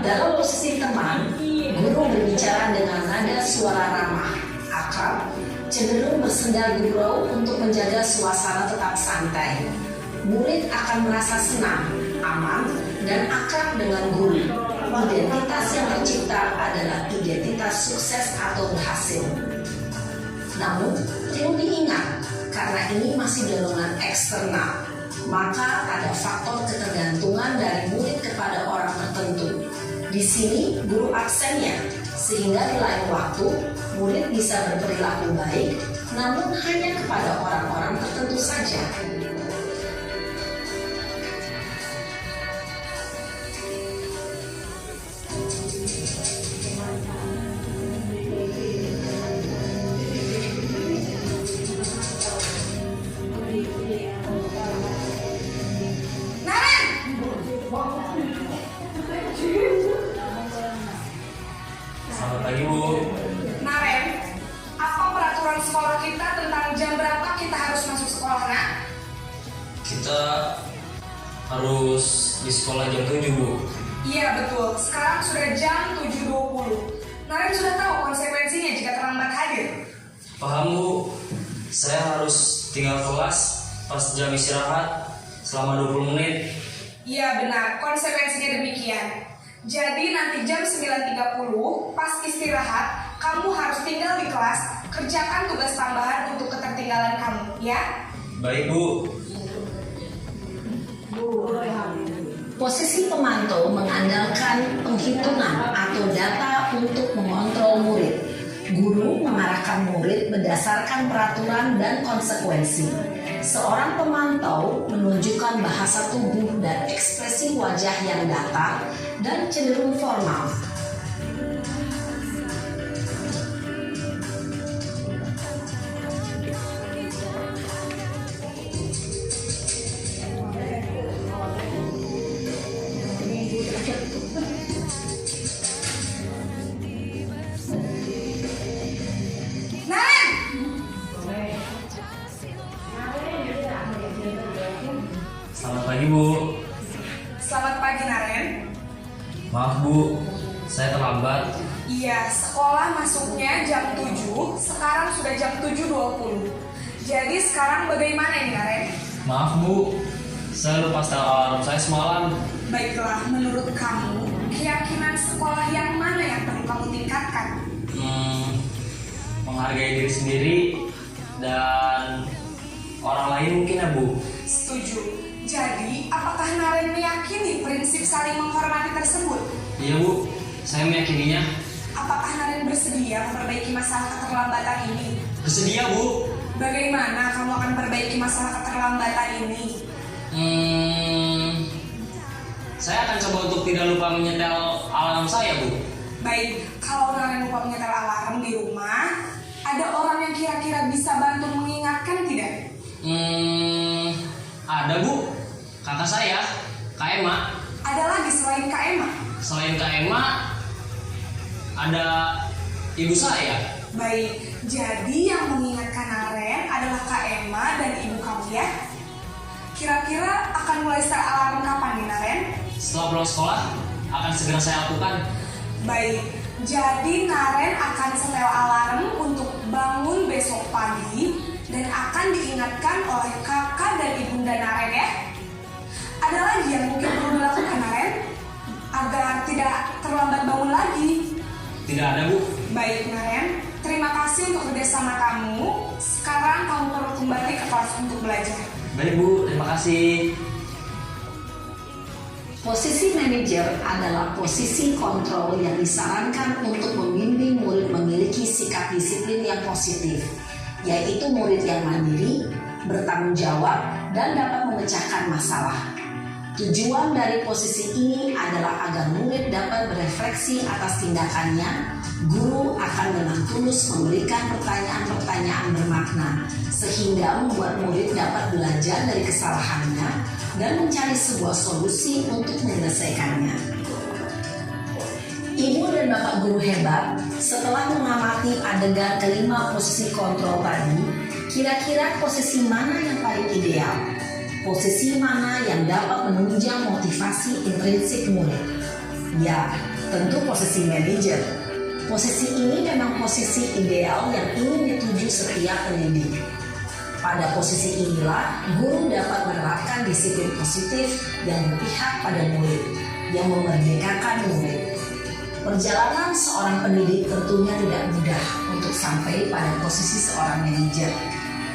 Dalam posisi teman, guru berbicara dengan nada suara ramah, akrab, cenderung bersendal gurau untuk menjaga suasana tetap santai. Murid akan merasa senang, aman, dan akrab dengan guru. Identitas yang tercipta adalah identitas sukses atau berhasil. Namun, perlu diingat, karena ini masih dorongan eksternal, maka ada faktor ketergantungan dari murid kepada orang tertentu. Di sini guru absennya, sehingga di lain waktu murid bisa berperilaku baik, namun hanya kepada orang-orang tertentu saja.
Selamat pagi Bu.
Naren, apa peraturan sekolah kita tentang jam berapa kita harus masuk sekolah, nak?
Kita harus di sekolah jam 7 Bu.
Iya betul, sekarang sudah jam 7.20. Naren sudah tahu konsekuensinya jika terlambat hadir.
Paham Bu. Saya harus tinggal kelas pas jam istirahat selama 20 menit.
Iya benar, konsekuensinya demikian. Jadi nanti jam 9.30 pas istirahat, kamu harus tinggal di kelas, kerjakan tugas tambahan untuk ketertinggalan kamu, ya?
Baik Bu.
Posisi pemantau mengandalkan penghitungan atau data untuk mengontrol murid. Guru mengarahkan murid berdasarkan peraturan dan konsekuensi. Seorang pemantau menunjukkan bahasa tubuh dan ekspresi wajah yang datar dan cenderung formal.
Selamat pagi Bu.
Selamat pagi.
pagi, Naren.
Maaf Bu, saya terlambat.
Iya, sekolah masuknya jam 7, sekarang sudah jam 7.20. Jadi sekarang bagaimana ini, Naren?
Maaf Bu, saya lupa setel alarm saya semalam.
Baiklah, menurut kamu, keyakinan sekolah yang mana yang perlu kamu tingkatkan?
Menghargai diri sendiri dan orang lain mungkin ya Bu.
Setuju. Jadi, apakah Naren meyakini prinsip saling menghormati tersebut?
Iya Bu, saya meyakininya.
Apakah Naren bersedia memperbaiki masalah keterlambatan ini?
Bersedia Bu.
Bagaimana kamu akan perbaiki masalah keterlambatan ini?
Saya akan coba untuk tidak lupa menyetel alarm saya Bu.
Baik, kalau Naren lupa menyetel alarm di rumah, ada orang yang kira-kira bisa bantu mengingatkan tidak?
Ada Bu, kakak saya, Kak Emma.
Ada lagi selain Kak Emma?
Selain Kak Emma, ada ibu saya.
Baik, jadi yang mengingatkan Naren adalah Kak Emma dan ibu kamu ya? Kira-kira akan mulai start alarm kapan nih, Naren?
Setelah pulang sekolah, akan segera saya lakukan.
Baik, jadi Naren akan setel alarm untuk bangun besok pagi dan akan diingatkan oleh kakak dan ibunda Naren ya. Ada lagi yang mungkin perlu dilakukan, Naren, agar tidak terlambat bangun lagi?
Tidak ada Bu.
Baik, Naren, terima kasih untuk kerjasama kamu. Sekarang kamu perlu kembali ke kelas untuk belajar.
Baik Bu, terima kasih.
Posisi manajer adalah posisi kontrol yang disarankan untuk membimbing murid memiliki sikap disiplin yang positif, yaitu murid yang mandiri, bertanggung jawab, dan dapat memecahkan masalah. Tujuan dari posisi ini adalah agar murid dapat berefleksi atas tindakannya. Guru akan dengan tulus memberikan pertanyaan-pertanyaan bermakna, sehingga membuat murid dapat belajar dari kesalahannya dan mencari sebuah solusi untuk menyelesaikannya. Ibu dan Bapak guru hebat, setelah mengamati adegan kelima posisi kontrol tadi, kira-kira posisi mana yang paling ideal? Posisi mana yang dapat menunjang motivasi intrinsik murid? Ya, tentu posisi manajer. Posisi ini memang posisi ideal yang ingin dituju setiap pendidik. Pada posisi inilah, guru dapat menerapkan disiplin positif yang berpihak pada murid, yang memerdekakan murid. Perjalanan seorang pendidik tentunya tidak mudah untuk sampai pada posisi seorang manajer.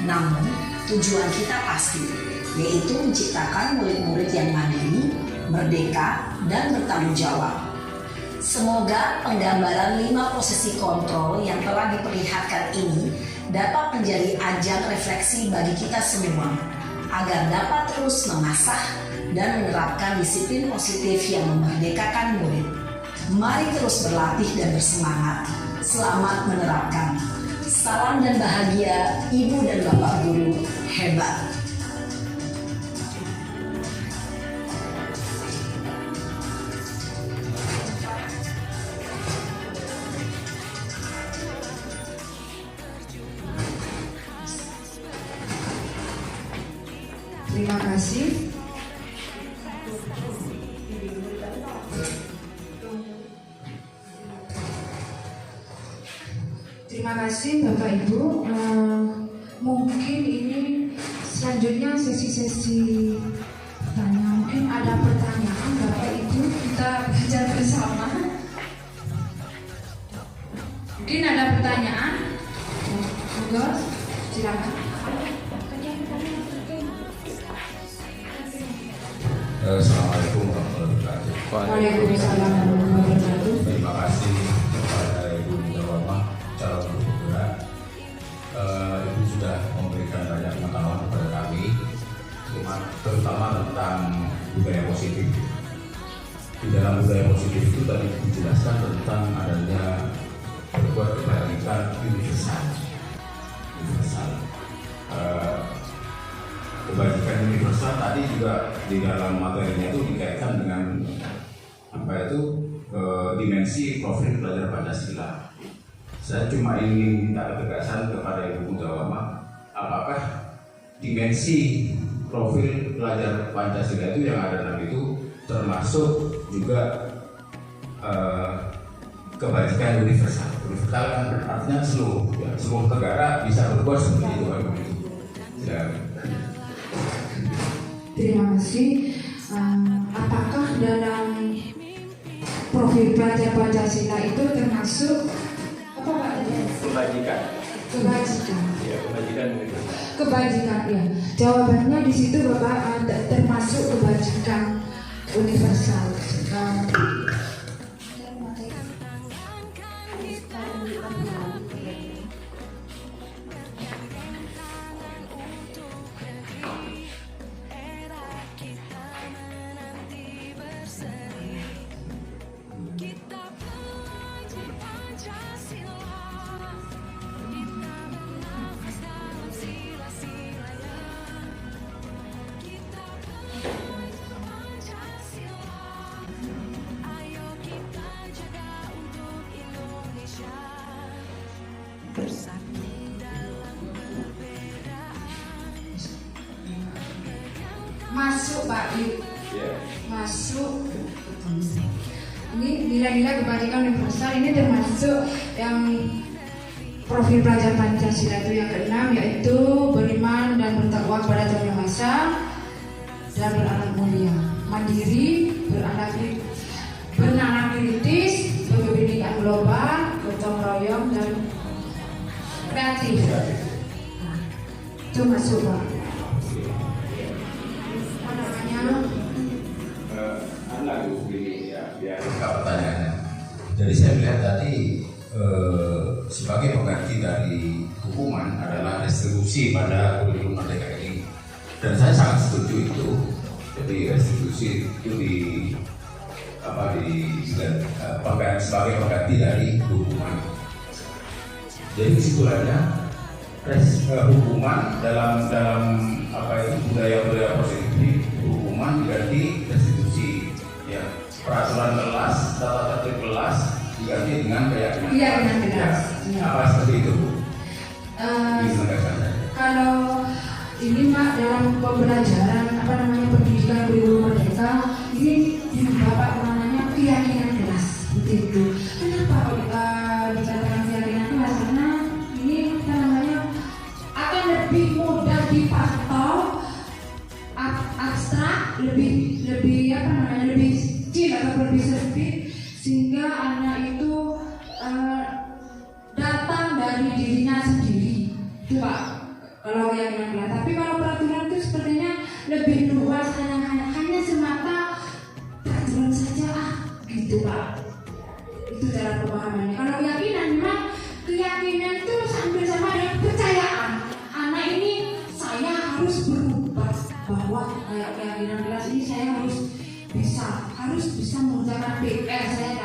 Namun, tujuan kita pasti, yaitu menciptakan murid-murid yang mandiri, merdeka, dan bertanggung jawab. Semoga penggambaran 5 posisi kontrol yang telah diperlihatkan ini dapat menjadi ajang refleksi bagi kita semua, agar dapat terus mengasah dan menerapkan disiplin positif yang memerdekakan murid. Mari terus berlatih dan bersemangat. Selamat menerapkan. Salam dan bahagia Ibu dan Bapak guru hebat.
Terima kasih. Terima kasih Bapak Ibu. Mungkin ini selanjutnya sesi-sesi tanya. Mungkin ada pertanyaan Bapak Ibu, kita belajar bersama. Mungkin ada pertanyaan. Monggo, silakan.
Assalamualaikum warahmatullahi wabarakatuh.
Waalaikumsalam warahmatullahi wabarakatuh.
Terima kasih kepada Ibu Mujawama calon guru penggerak. Ibu sudah memberikan banyak pengetahuan kepada kami, terutama tentang budaya positif. Di dalam budaya positif itu tadi dijelaskan tentang adanya berbuat kebaikan universal. Kebajikan universal tadi juga di dalam materinya itu dikaitkan dengan dimensi profil pelajar Pancasila. Saya cuma ingin minta ketegasan kepada Ibu Mujawama, apakah dimensi profil pelajar Pancasila itu yang ada dalam itu termasuk juga kebajikan universal. Universal kan artinya seluruh negara bisa berbuat seperti itu kan begitu. Ya.
Terima kasih. Apakah dalam profil pelajar Pancasila itu termasuk apa Pak?
Kebajikan.
Kebajikan.
Ya, kebajikan.
Kebajikan ya. Jawabannya di situ Bapak termasuk kebajikan universal. Masuk Pak Yuk. Masuk. Ini nilai-nilai kebajikan universal ini termasuk yang profil pelajar Pancasila itu yang keenam, yaitu beriman dan bertakwa kepada Tuhan Yang Maha Esa dan berakhlak mulia, mandiri, bernalar kritis, berpendidikan global, gotong royong dan kreatif. Itu masuk Pak.
Pertanyaannya. Jadi saya melihat tadi sebagai pengganti dari hukuman adalah restitusi pada kurikulum Merdeka ini, dan saya sangat setuju itu. Jadi restitusi itu sebagai pengganti dari hukuman. Jadi kesimpulannya hukuman dalam budaya positif, hukuman diganti restitusi. Ya, peraturan kelas, tata tertib kelas diganti dengan keyakinan.
Keyakinan kelas.
Ya. Apa seperti itu, Bu?
Kalau ini Mak dalam pembelajaran pendidikan kurikulum Merdeka ini di Bapak namanya keyakinan kelas begitu. Kenapa dikatakan keyakinan kelas? Karena ini akan lebih mudah dipantau, abstrak, lebih kecil atau lebih sempit, sehingga anak itu datang dari dirinya sendiri. Itu Pak, kalau keyakinan kelas. Tapi kalau peraturan itu sepertinya lebih luas, hanya semata peraturan saja gitu Pak. Itu cara pemahamannya. Kalau keyakinan, memang keyakinan itu hampir sama dengan kepercayaan. Anak ini saya harus berubah, bahwa kayak keyakinan kelas ini saya harus bisa mengerjakan PR. Saya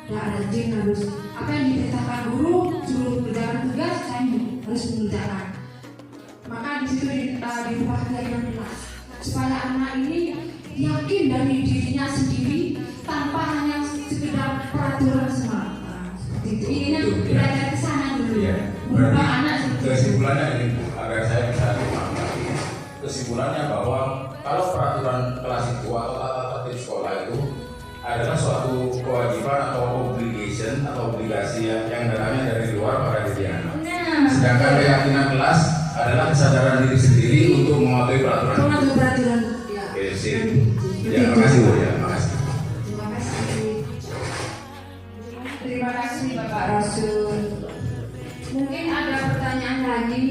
tidak rajin, harus apa yang diperintahkan guru suruh mengerjakan tugas, saya harus mengerjakan. Maka di situ dirubah keyakinan kelas supaya anak ini yakin dari dirinya sendiri tanpa hanya sekedar peraturan semata. Ininya belajar ke sana dulu. Merubah anak.
Kesimpulannya ini agar saya bisa memahami. Kesimpulannya bahwa kalau peraturan kelas itu atau tata tertib sekolah itu adalah suatu kewajiban atau obligasi yang datangnya dari luar pada diri anak. Sedangkan keyakinan kelas adalah kesadaran diri sendiri untuk mematuhi peraturan.
Mematuhi peraturan. Ya.
Oke, sip. Ya, makasih Bu ya, makasih.
Terima kasih. Terima kasih Bapak Rasul. Mungkin ada pertanyaan lagi.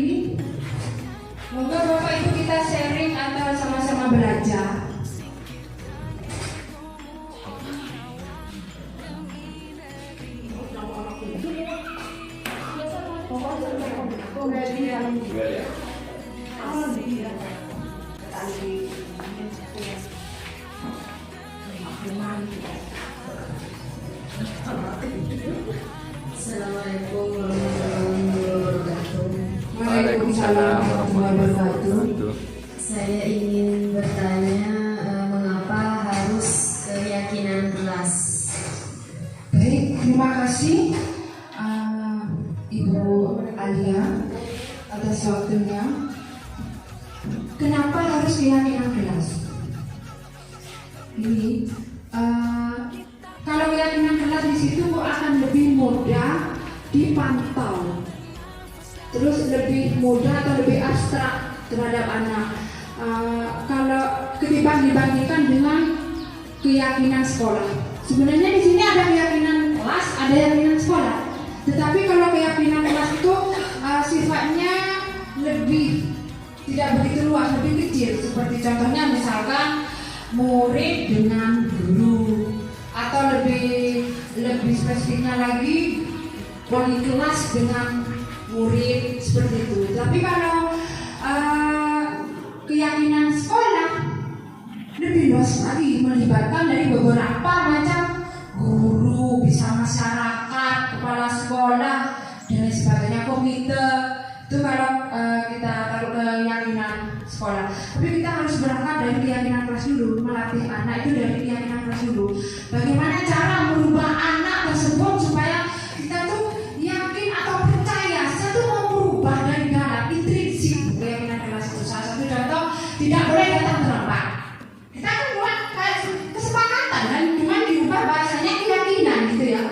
Moga Bapak Ibu kita sharing atau sama-sama belajar.
Assalamualaikum warahmatullahi wabarakatuh.
Waalaikumsalam warahmatullahi wabarakatuh.
Saya ingin bertanya mengapa harus keyakinan kelas?
Baik, terima kasih Ibu Alia atas waktunya. Kenapa harus keyakinan kelas? ini kalau keyakinan kelas di situ akan lebih mudah dipantau, terus lebih mudah atau lebih abstrak terhadap anak. Kalau dibandingkan dengan keyakinan sekolah, sebenarnya di sini ada keyakinan kelas, ada keyakinan sekolah. Tetapi kalau keyakinan kelas itu sifatnya lebih tidak begitu luas, lebih kecil. Seperti contohnya misalkan murid dengan guru, atau lebih spesifiknya lagi wali kelas dengan murid, seperti itu. Tapi kalau keyakinan sekolah lebih luas lagi, melibatkan dari beberapa macam guru, bisa masyarakat, kepala sekolah, dan sebagainya, komite. Itu kalau kita taruh keyakinan sekolah. Tapi kita harus berangkat dari keyakinan kelas dulu, melatih anak itu dari keyakinan kelas dulu. Bagaimana cara merubah anak tersebut supaya kita tuh yakin atau percaya, saya tuh mau merubah dari dalam intrinsik keyakinan kelas itu. Salah satu contoh, tidak boleh datang terlambat. Kita kan buat kayak kesepakatan dan cuma diubah bahasanya keyakinan gitu ya.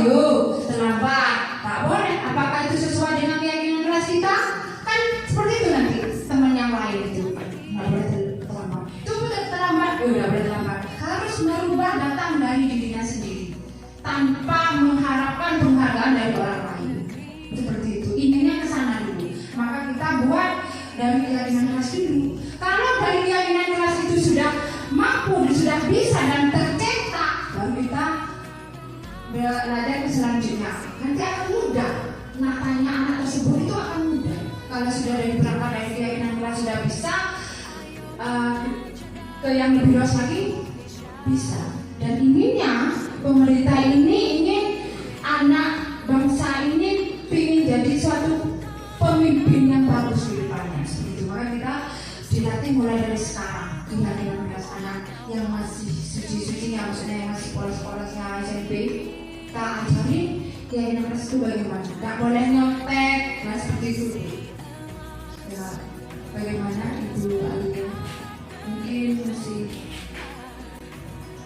Yuk terlambat, tak boleh. Apakah itu sesuai dengan keyakinan kelas kita? Kan seperti itu nanti teman yang lain itu nggak boleh terlambat. Itu terlambat, nggak boleh terlambat. Harus merubah datang dari dirinya sendiri tanpa mengharapkan penghargaan dari orang lain. Seperti itu. Intinya ke sana dulu. Maka kita buat dari keyakinan kelas dulu. Kalau dari keyakinan kelas itu sudah mampu, sudah bisa dan tercetak, baru kita belajar ke selanjutnya. Nanti akan mudah. Natanya anak tersebut itu akan mudah. Kalau sudah dari berangkat dari keyakinan kelas sudah bisa, ke yang lebih luas lagi bisa. Dan inginnya pemerintah ini ingin anak bangsa ini ingin jadi suatu pemimpin yang bagus di depannya. Seperti itu. Maka kita dilatih mulai dari sekarang keyakinan kelas anak yang masih suci-suci, yang maksudnya yang masih polos-polosnya SMP, kita ajarin keyakinan kelas itu bagaimana. Tidak boleh nyontek, nah seperti itu. Ya, bagaimana Ibu Alia? Mungkin masih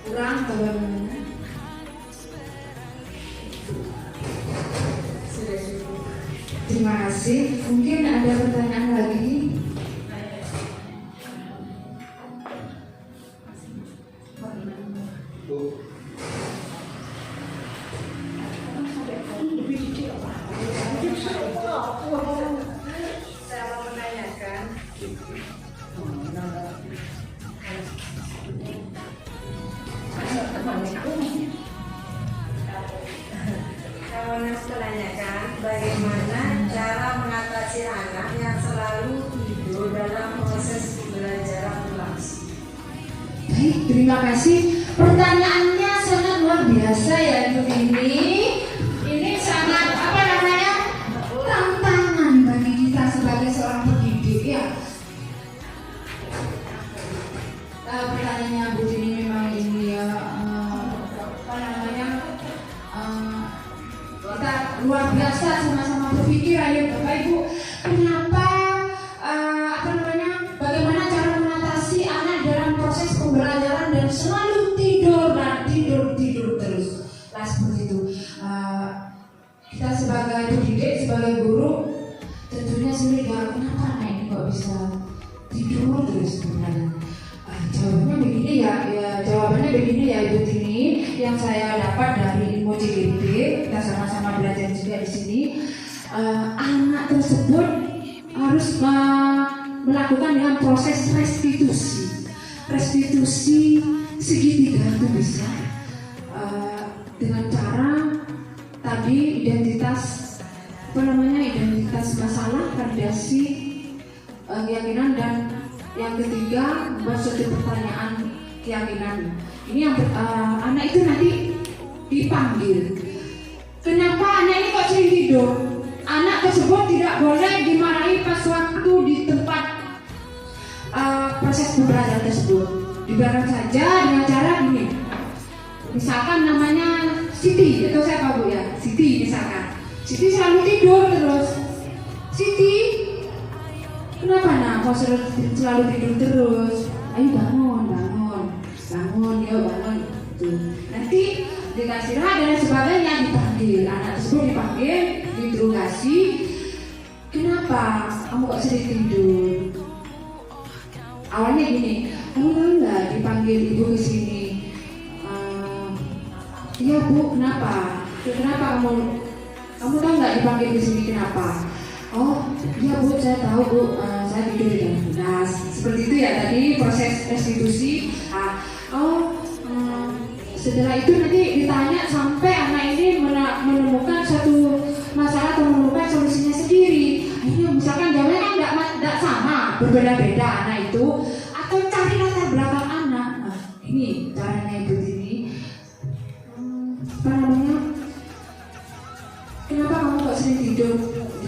kurang atau bagaimana? Sudah cukup. Terima kasih. Mungkin ada pertanyaan lagi.
Saya mau menanyakan, bagaimana cara mengatasi anak yang selalu tidur dalam proses pembelajaran berlangsung?
Baik, terima kasih. Pertanyaannya sangat luar biasa ya Ibu ini sangat tantangan bagi kita sebagai seorang pendidik ya. Pertanyaannya Bu Dini memang ini ya kita luar biasa sama-sama berpikir ayo Bapak Ibu, kenapa bagaimana cara mengatasi anak dalam proses pembelajaran dan selalu tidur terus. Nah seperti itu. Kita sebagai pendidik, sebagai guru tentunya sulit ya, kenapa anak ini kok bisa tidur terus sebenarnya? Jawabannya begini ya Ibu Tini, yang saya dapat dari ilmu CGD, kita sama-sama belajar juga di sini. Anak tersebut harus melakukan dengan proses restitusi segitiga itu bisa dengan cara tadi identitas masalah, validasi keyakinan, dan yang ketiga buat suatu pertanyaan keyakinan. Ini yang anak itu nanti dipanggil. Kenapa anak ini kok sering tidur? Anak tersebut tidak boleh dimarahi pas waktu di tempat proses pembelajaran tersebut. Dibiarkan saja dengan cara gini. Misalkan namanya Siti, itu siapa Bu ya? Siti misalkan. Siti selalu tidur terus. Siti, kenapa nak kau selalu tidur terus? Ayo bangun. itu. Nanti dikasih istirahat dan sebagainya, dipanggil anak tersebut, dipanggil, diinterogasi, kenapa kamu kok sering tidur? Awalnya gini, kamu tahu nggak dipanggil ibu ke sini? Iya bu, kenapa? Kenapa kamu tahu nggak dipanggil ke sini kenapa? Oh iya bu, saya tahu bu, saya tidur di dalam kelas. Seperti itu ya tadi proses restitusi. Setelah itu nanti ditanya sampai anak ini menemukan satu masalah atau menemukan solusinya sendiri. Akhirnya misalkan jawabnya kan tidak sama, berbeda-beda anak itu, atau cari latar belakang anak. Nah, ini caranya ibu ini. Apa namanya? Kenapa kamu kok sering tidur?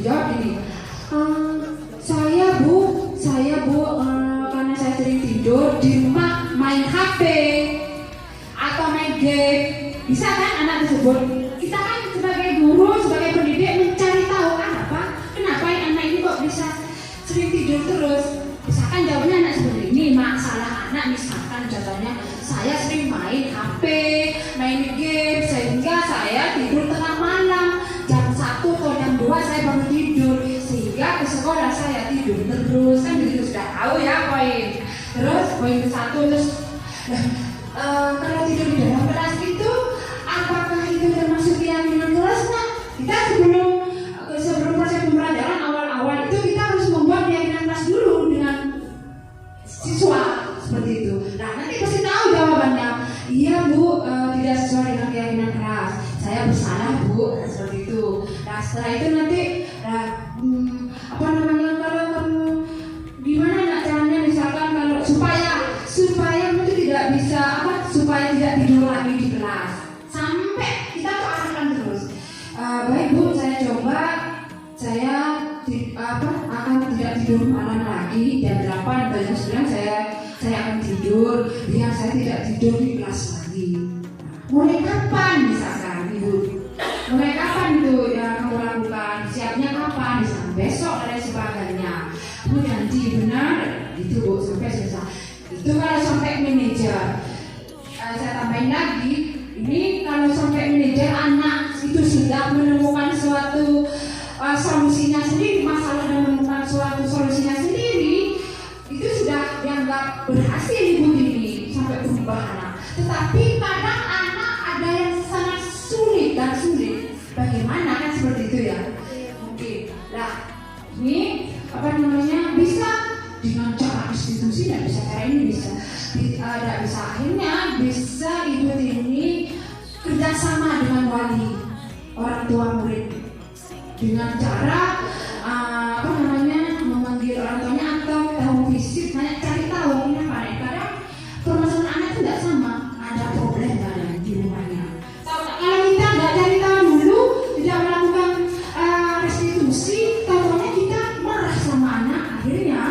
Dijawab ini. Saya bu, karena saya sering tidur di rumah main HP atau main game. Bisa kan anak tersebut? Kita kan sebagai guru, sebagai pendidik mencari tahu kenapa anak ini kok bisa sering tidur terus. Misalkan jawabannya anak seperti ini, masalah anak misalkan contohnya saya sering main HP, main game sehingga saya tidur tengah malam jam 1 atau jam 2 saya baru tidur sehingga ke sekolah saya tidur terus kan begitu, sudah tahu ya poin. Terus poin ke-1 terus kalau tidur di dalam kelas itu apakah itu termasuk keyakinan kelas? Nah, kita sebelum proses pembelajaran awal-awal itu kita harus membuat keyakinan kelas dulu dengan siswa seperti itu. Nah nanti pasti tahu jawabannya. Iya bu, tidak sesuai dengan keyakinan kelas. Saya bersalah bu, seperti itu. Nah setelah itu nanti kalau kamu gimana nak caranya misalkan kalau supaya itu tidak bisa supaya tidak tidur lagi di kelas sampai kita tuh arahkan terus. Baik bu, saya coba saya akan tidak tidur malam lagi jam 8 atau jam 9 saya akan tidur biar saya tidak tidur di kelas lagi. Mulai kapan misalkan ibu? Mulai kapan itu yang kamu lakukan? Siapnya kapan? Misalkan besok dan sebagainya. Bu nanti benar itu bu sampai selesai. Itu kalau sampai manajer. Saya tambahin lagi, ini kalau sampai manajer anak itu sudah menemukan suatu solusinya sendiri, masalah dan menemukan suatu solusinya sendiri, itu sudah dianggap berhasil ibu ini sampai berubah anak. Tetapi kadang anak ada yang sangat sulit. Bagaimana kan seperti itu ya? Mungkin. Nah, ini bisa dengan cara institusi dan bisa cara ini bisa akhirnya bisa ibu ini kerjasama dengan wali orang tua murid dengan cara memanggil orang tuanya atau tahu fisik, cari tahu kenapa. Kadang permasalahan anak itu tidak sama, ada problem di rumahnya. Kalau kita nggak cari tahu dulu, tidak melakukan restitusi, tahunya kita marah sama anak, akhirnya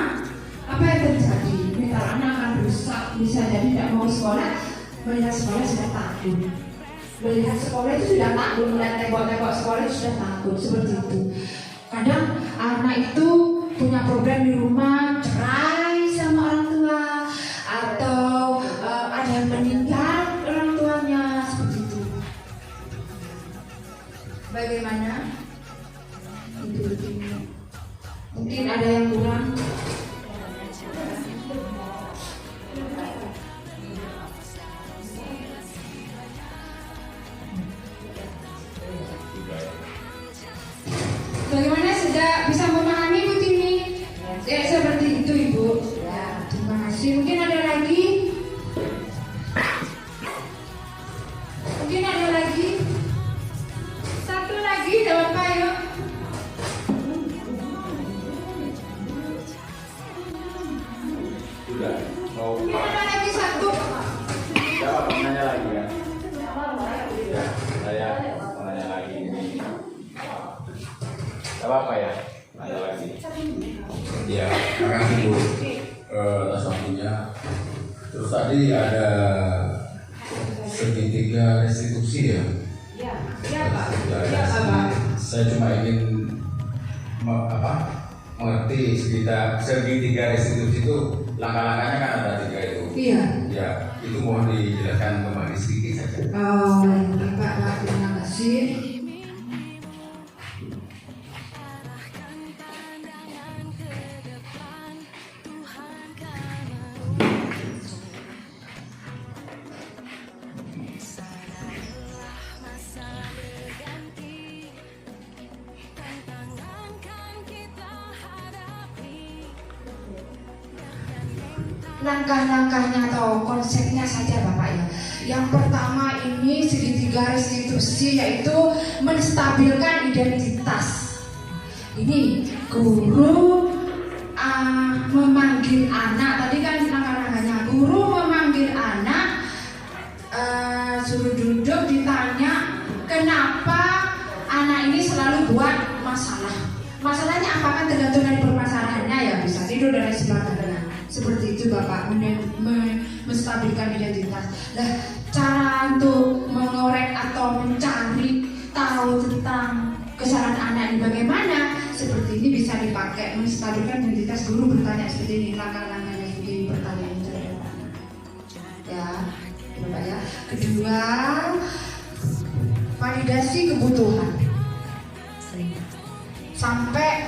apa yang terjadi? Mental anak akan rusak, bisa jadi tidak mau sekolah, melihat sekolah sudah takut. Melihat sekolah itu sudah takut, melihat tembok-tembok sekolah itu sudah takut, seperti itu. Kadang anak itu punya problem di rumah, cerai sama orang tua, atau ada yang meninggal orang tuanya, seperti itu. Bagaimana? Itu mungkin ada yang kurang. Bagaimana sudah bisa memahami Bu Tini? Ya seperti itu Ibu. Ya, terima kasih. Mungkin ada lagi? Satu lagi, jawab Pak yuk.
Sudah.
Mungkin ada lagi satu.
Jawab pertanyaan lagi ya. Saya tanya lagi ini. Apa ya? Tanya lagi. Ya, terima kasih Bu atas waktunya. Terus tadi ada segitiga restitusi ya?
Iya Pak.
Saya cuma ingin mengerti segitiga restitusi itu langkah-langkahnya kan ada 3 itu.
Iya.
Ya, itu mohon dijelaskan kembali sedikit
Bapak, terima kasih. Langkah-langkahnya atau konsepnya saja Bapak ya. Yang pertama ini segitiga restitusi, yaitu menstabilkan identitas. Ini guru memanggil anak, tadi kan langkah-langkahnya guru memanggil anak, suruh duduk, ditanya kenapa anak ini selalu buat masalah. Masalahnya apa kan tergantung dari permasalahannya ya, bisa tidur dan lain sebagainya. Seperti itu Bapak, menstabilkan identitas. Nah, cara untuk mengorek atau mencari tahu tentang kesalahan anak ini bagaimana? Seperti ini bisa dipakai menstabilkan identitas. Guru bertanya seperti ini, langkah-langkahnya seperti ini, pertanyaan terhadap anak. Ya, Bapak ya. Kedua, validasi kebutuhan. Sampai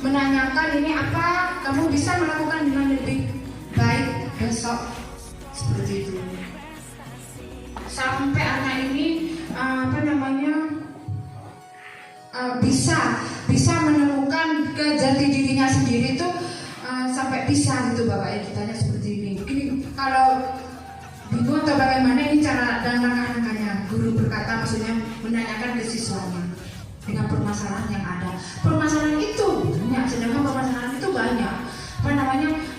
menanyakan ini apa kamu bisa melakukan dengan lebih baik besok, seperti itu. Sampai anak ini bisa menemukan ke jati dirinya sendiri itu, sampai bisa gitu Bapak ya, ditanya seperti ini. Ini kalau bingung atau bagaimana ini cara dan langkah-langkahnya. Guru berkata, maksudnya menanyakan ke siswanya dengan permasalahan yang ada. Permasalahan itu banyak, sedangkan permasalahan itu banyak.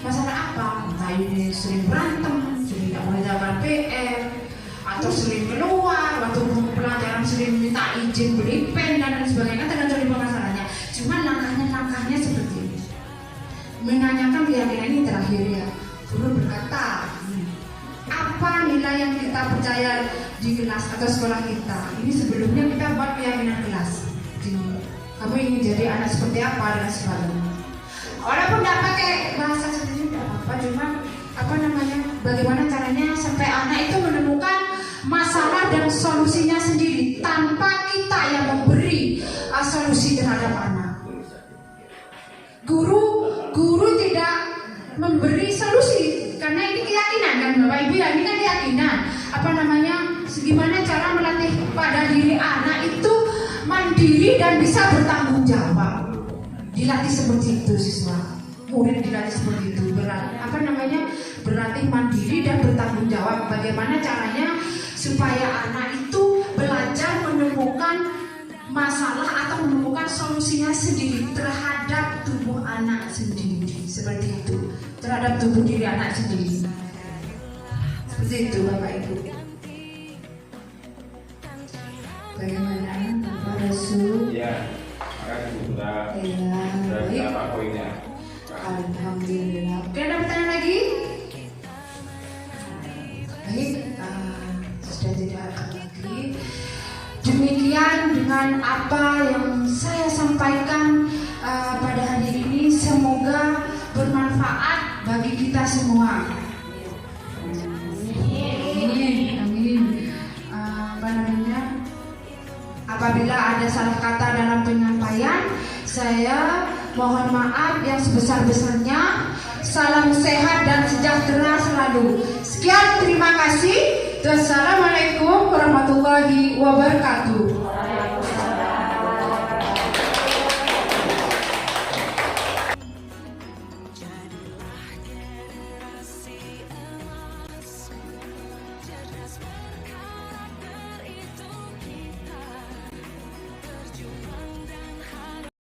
Masalah apa? Entah ini sering berantem, sering tidak mau mengerjakan PR, atau sering keluar, waktu pelajaran sering minta izin beli pen dan lain sebagainya, tergantung dari permasalahannya. Cuma langkahnya seperti ini. Menanyakan keyakinan ini terakhir ya. Guru berkata, apa nilai yang kita percaya di kelas atau sekolah kita? Ini sebelumnya kita buat keyakinan kelas. Kamu ingin jadi anak seperti apa dan sebagainya. Walaupun tidak pakai bahasa seperti itu tidak apa-apa, cuma bagaimana caranya sampai anak itu menemukan masalah dan solusinya sendiri tanpa kita yang memberi solusi terhadap anak. Guru tidak memberi solusi karena ini keyakinan kan Bapak Ibu ya, ini kan keyakinan. Gimana cara melatih pada diri anak itu mandiri dan bisa bertanggung jawab. Dilatih seperti itu siswa, murid dilatih seperti itu, berlatih mandiri dan bertanggung jawab. Bagaimana caranya supaya anak itu belajar menemukan masalah atau menemukan solusinya sendiri terhadap tubuh anak sendiri, seperti itu, terhadap tubuh diri anak sendiri. Seperti itu Bapak Ibu. Bagaimana Bapak Rasul?
Ya, makasih Bu Bunda.
Iya, baik.
Berapa poinnya?
Alhamdulillah. Oke, ada pertanyaan lagi? Baik, sudah tidak ada lagi. Demikian dengan apa yang saya sampaikan pada hari ini, semoga bermanfaat bagi kita semua. Amin. Apabila ada salah kata dalam penyampaian, saya mohon maaf yang sebesar-besarnya. Salam sehat dan sejahtera selalu. Sekian, terima kasih. Wassalamualaikum warahmatullahi wabarakatuh.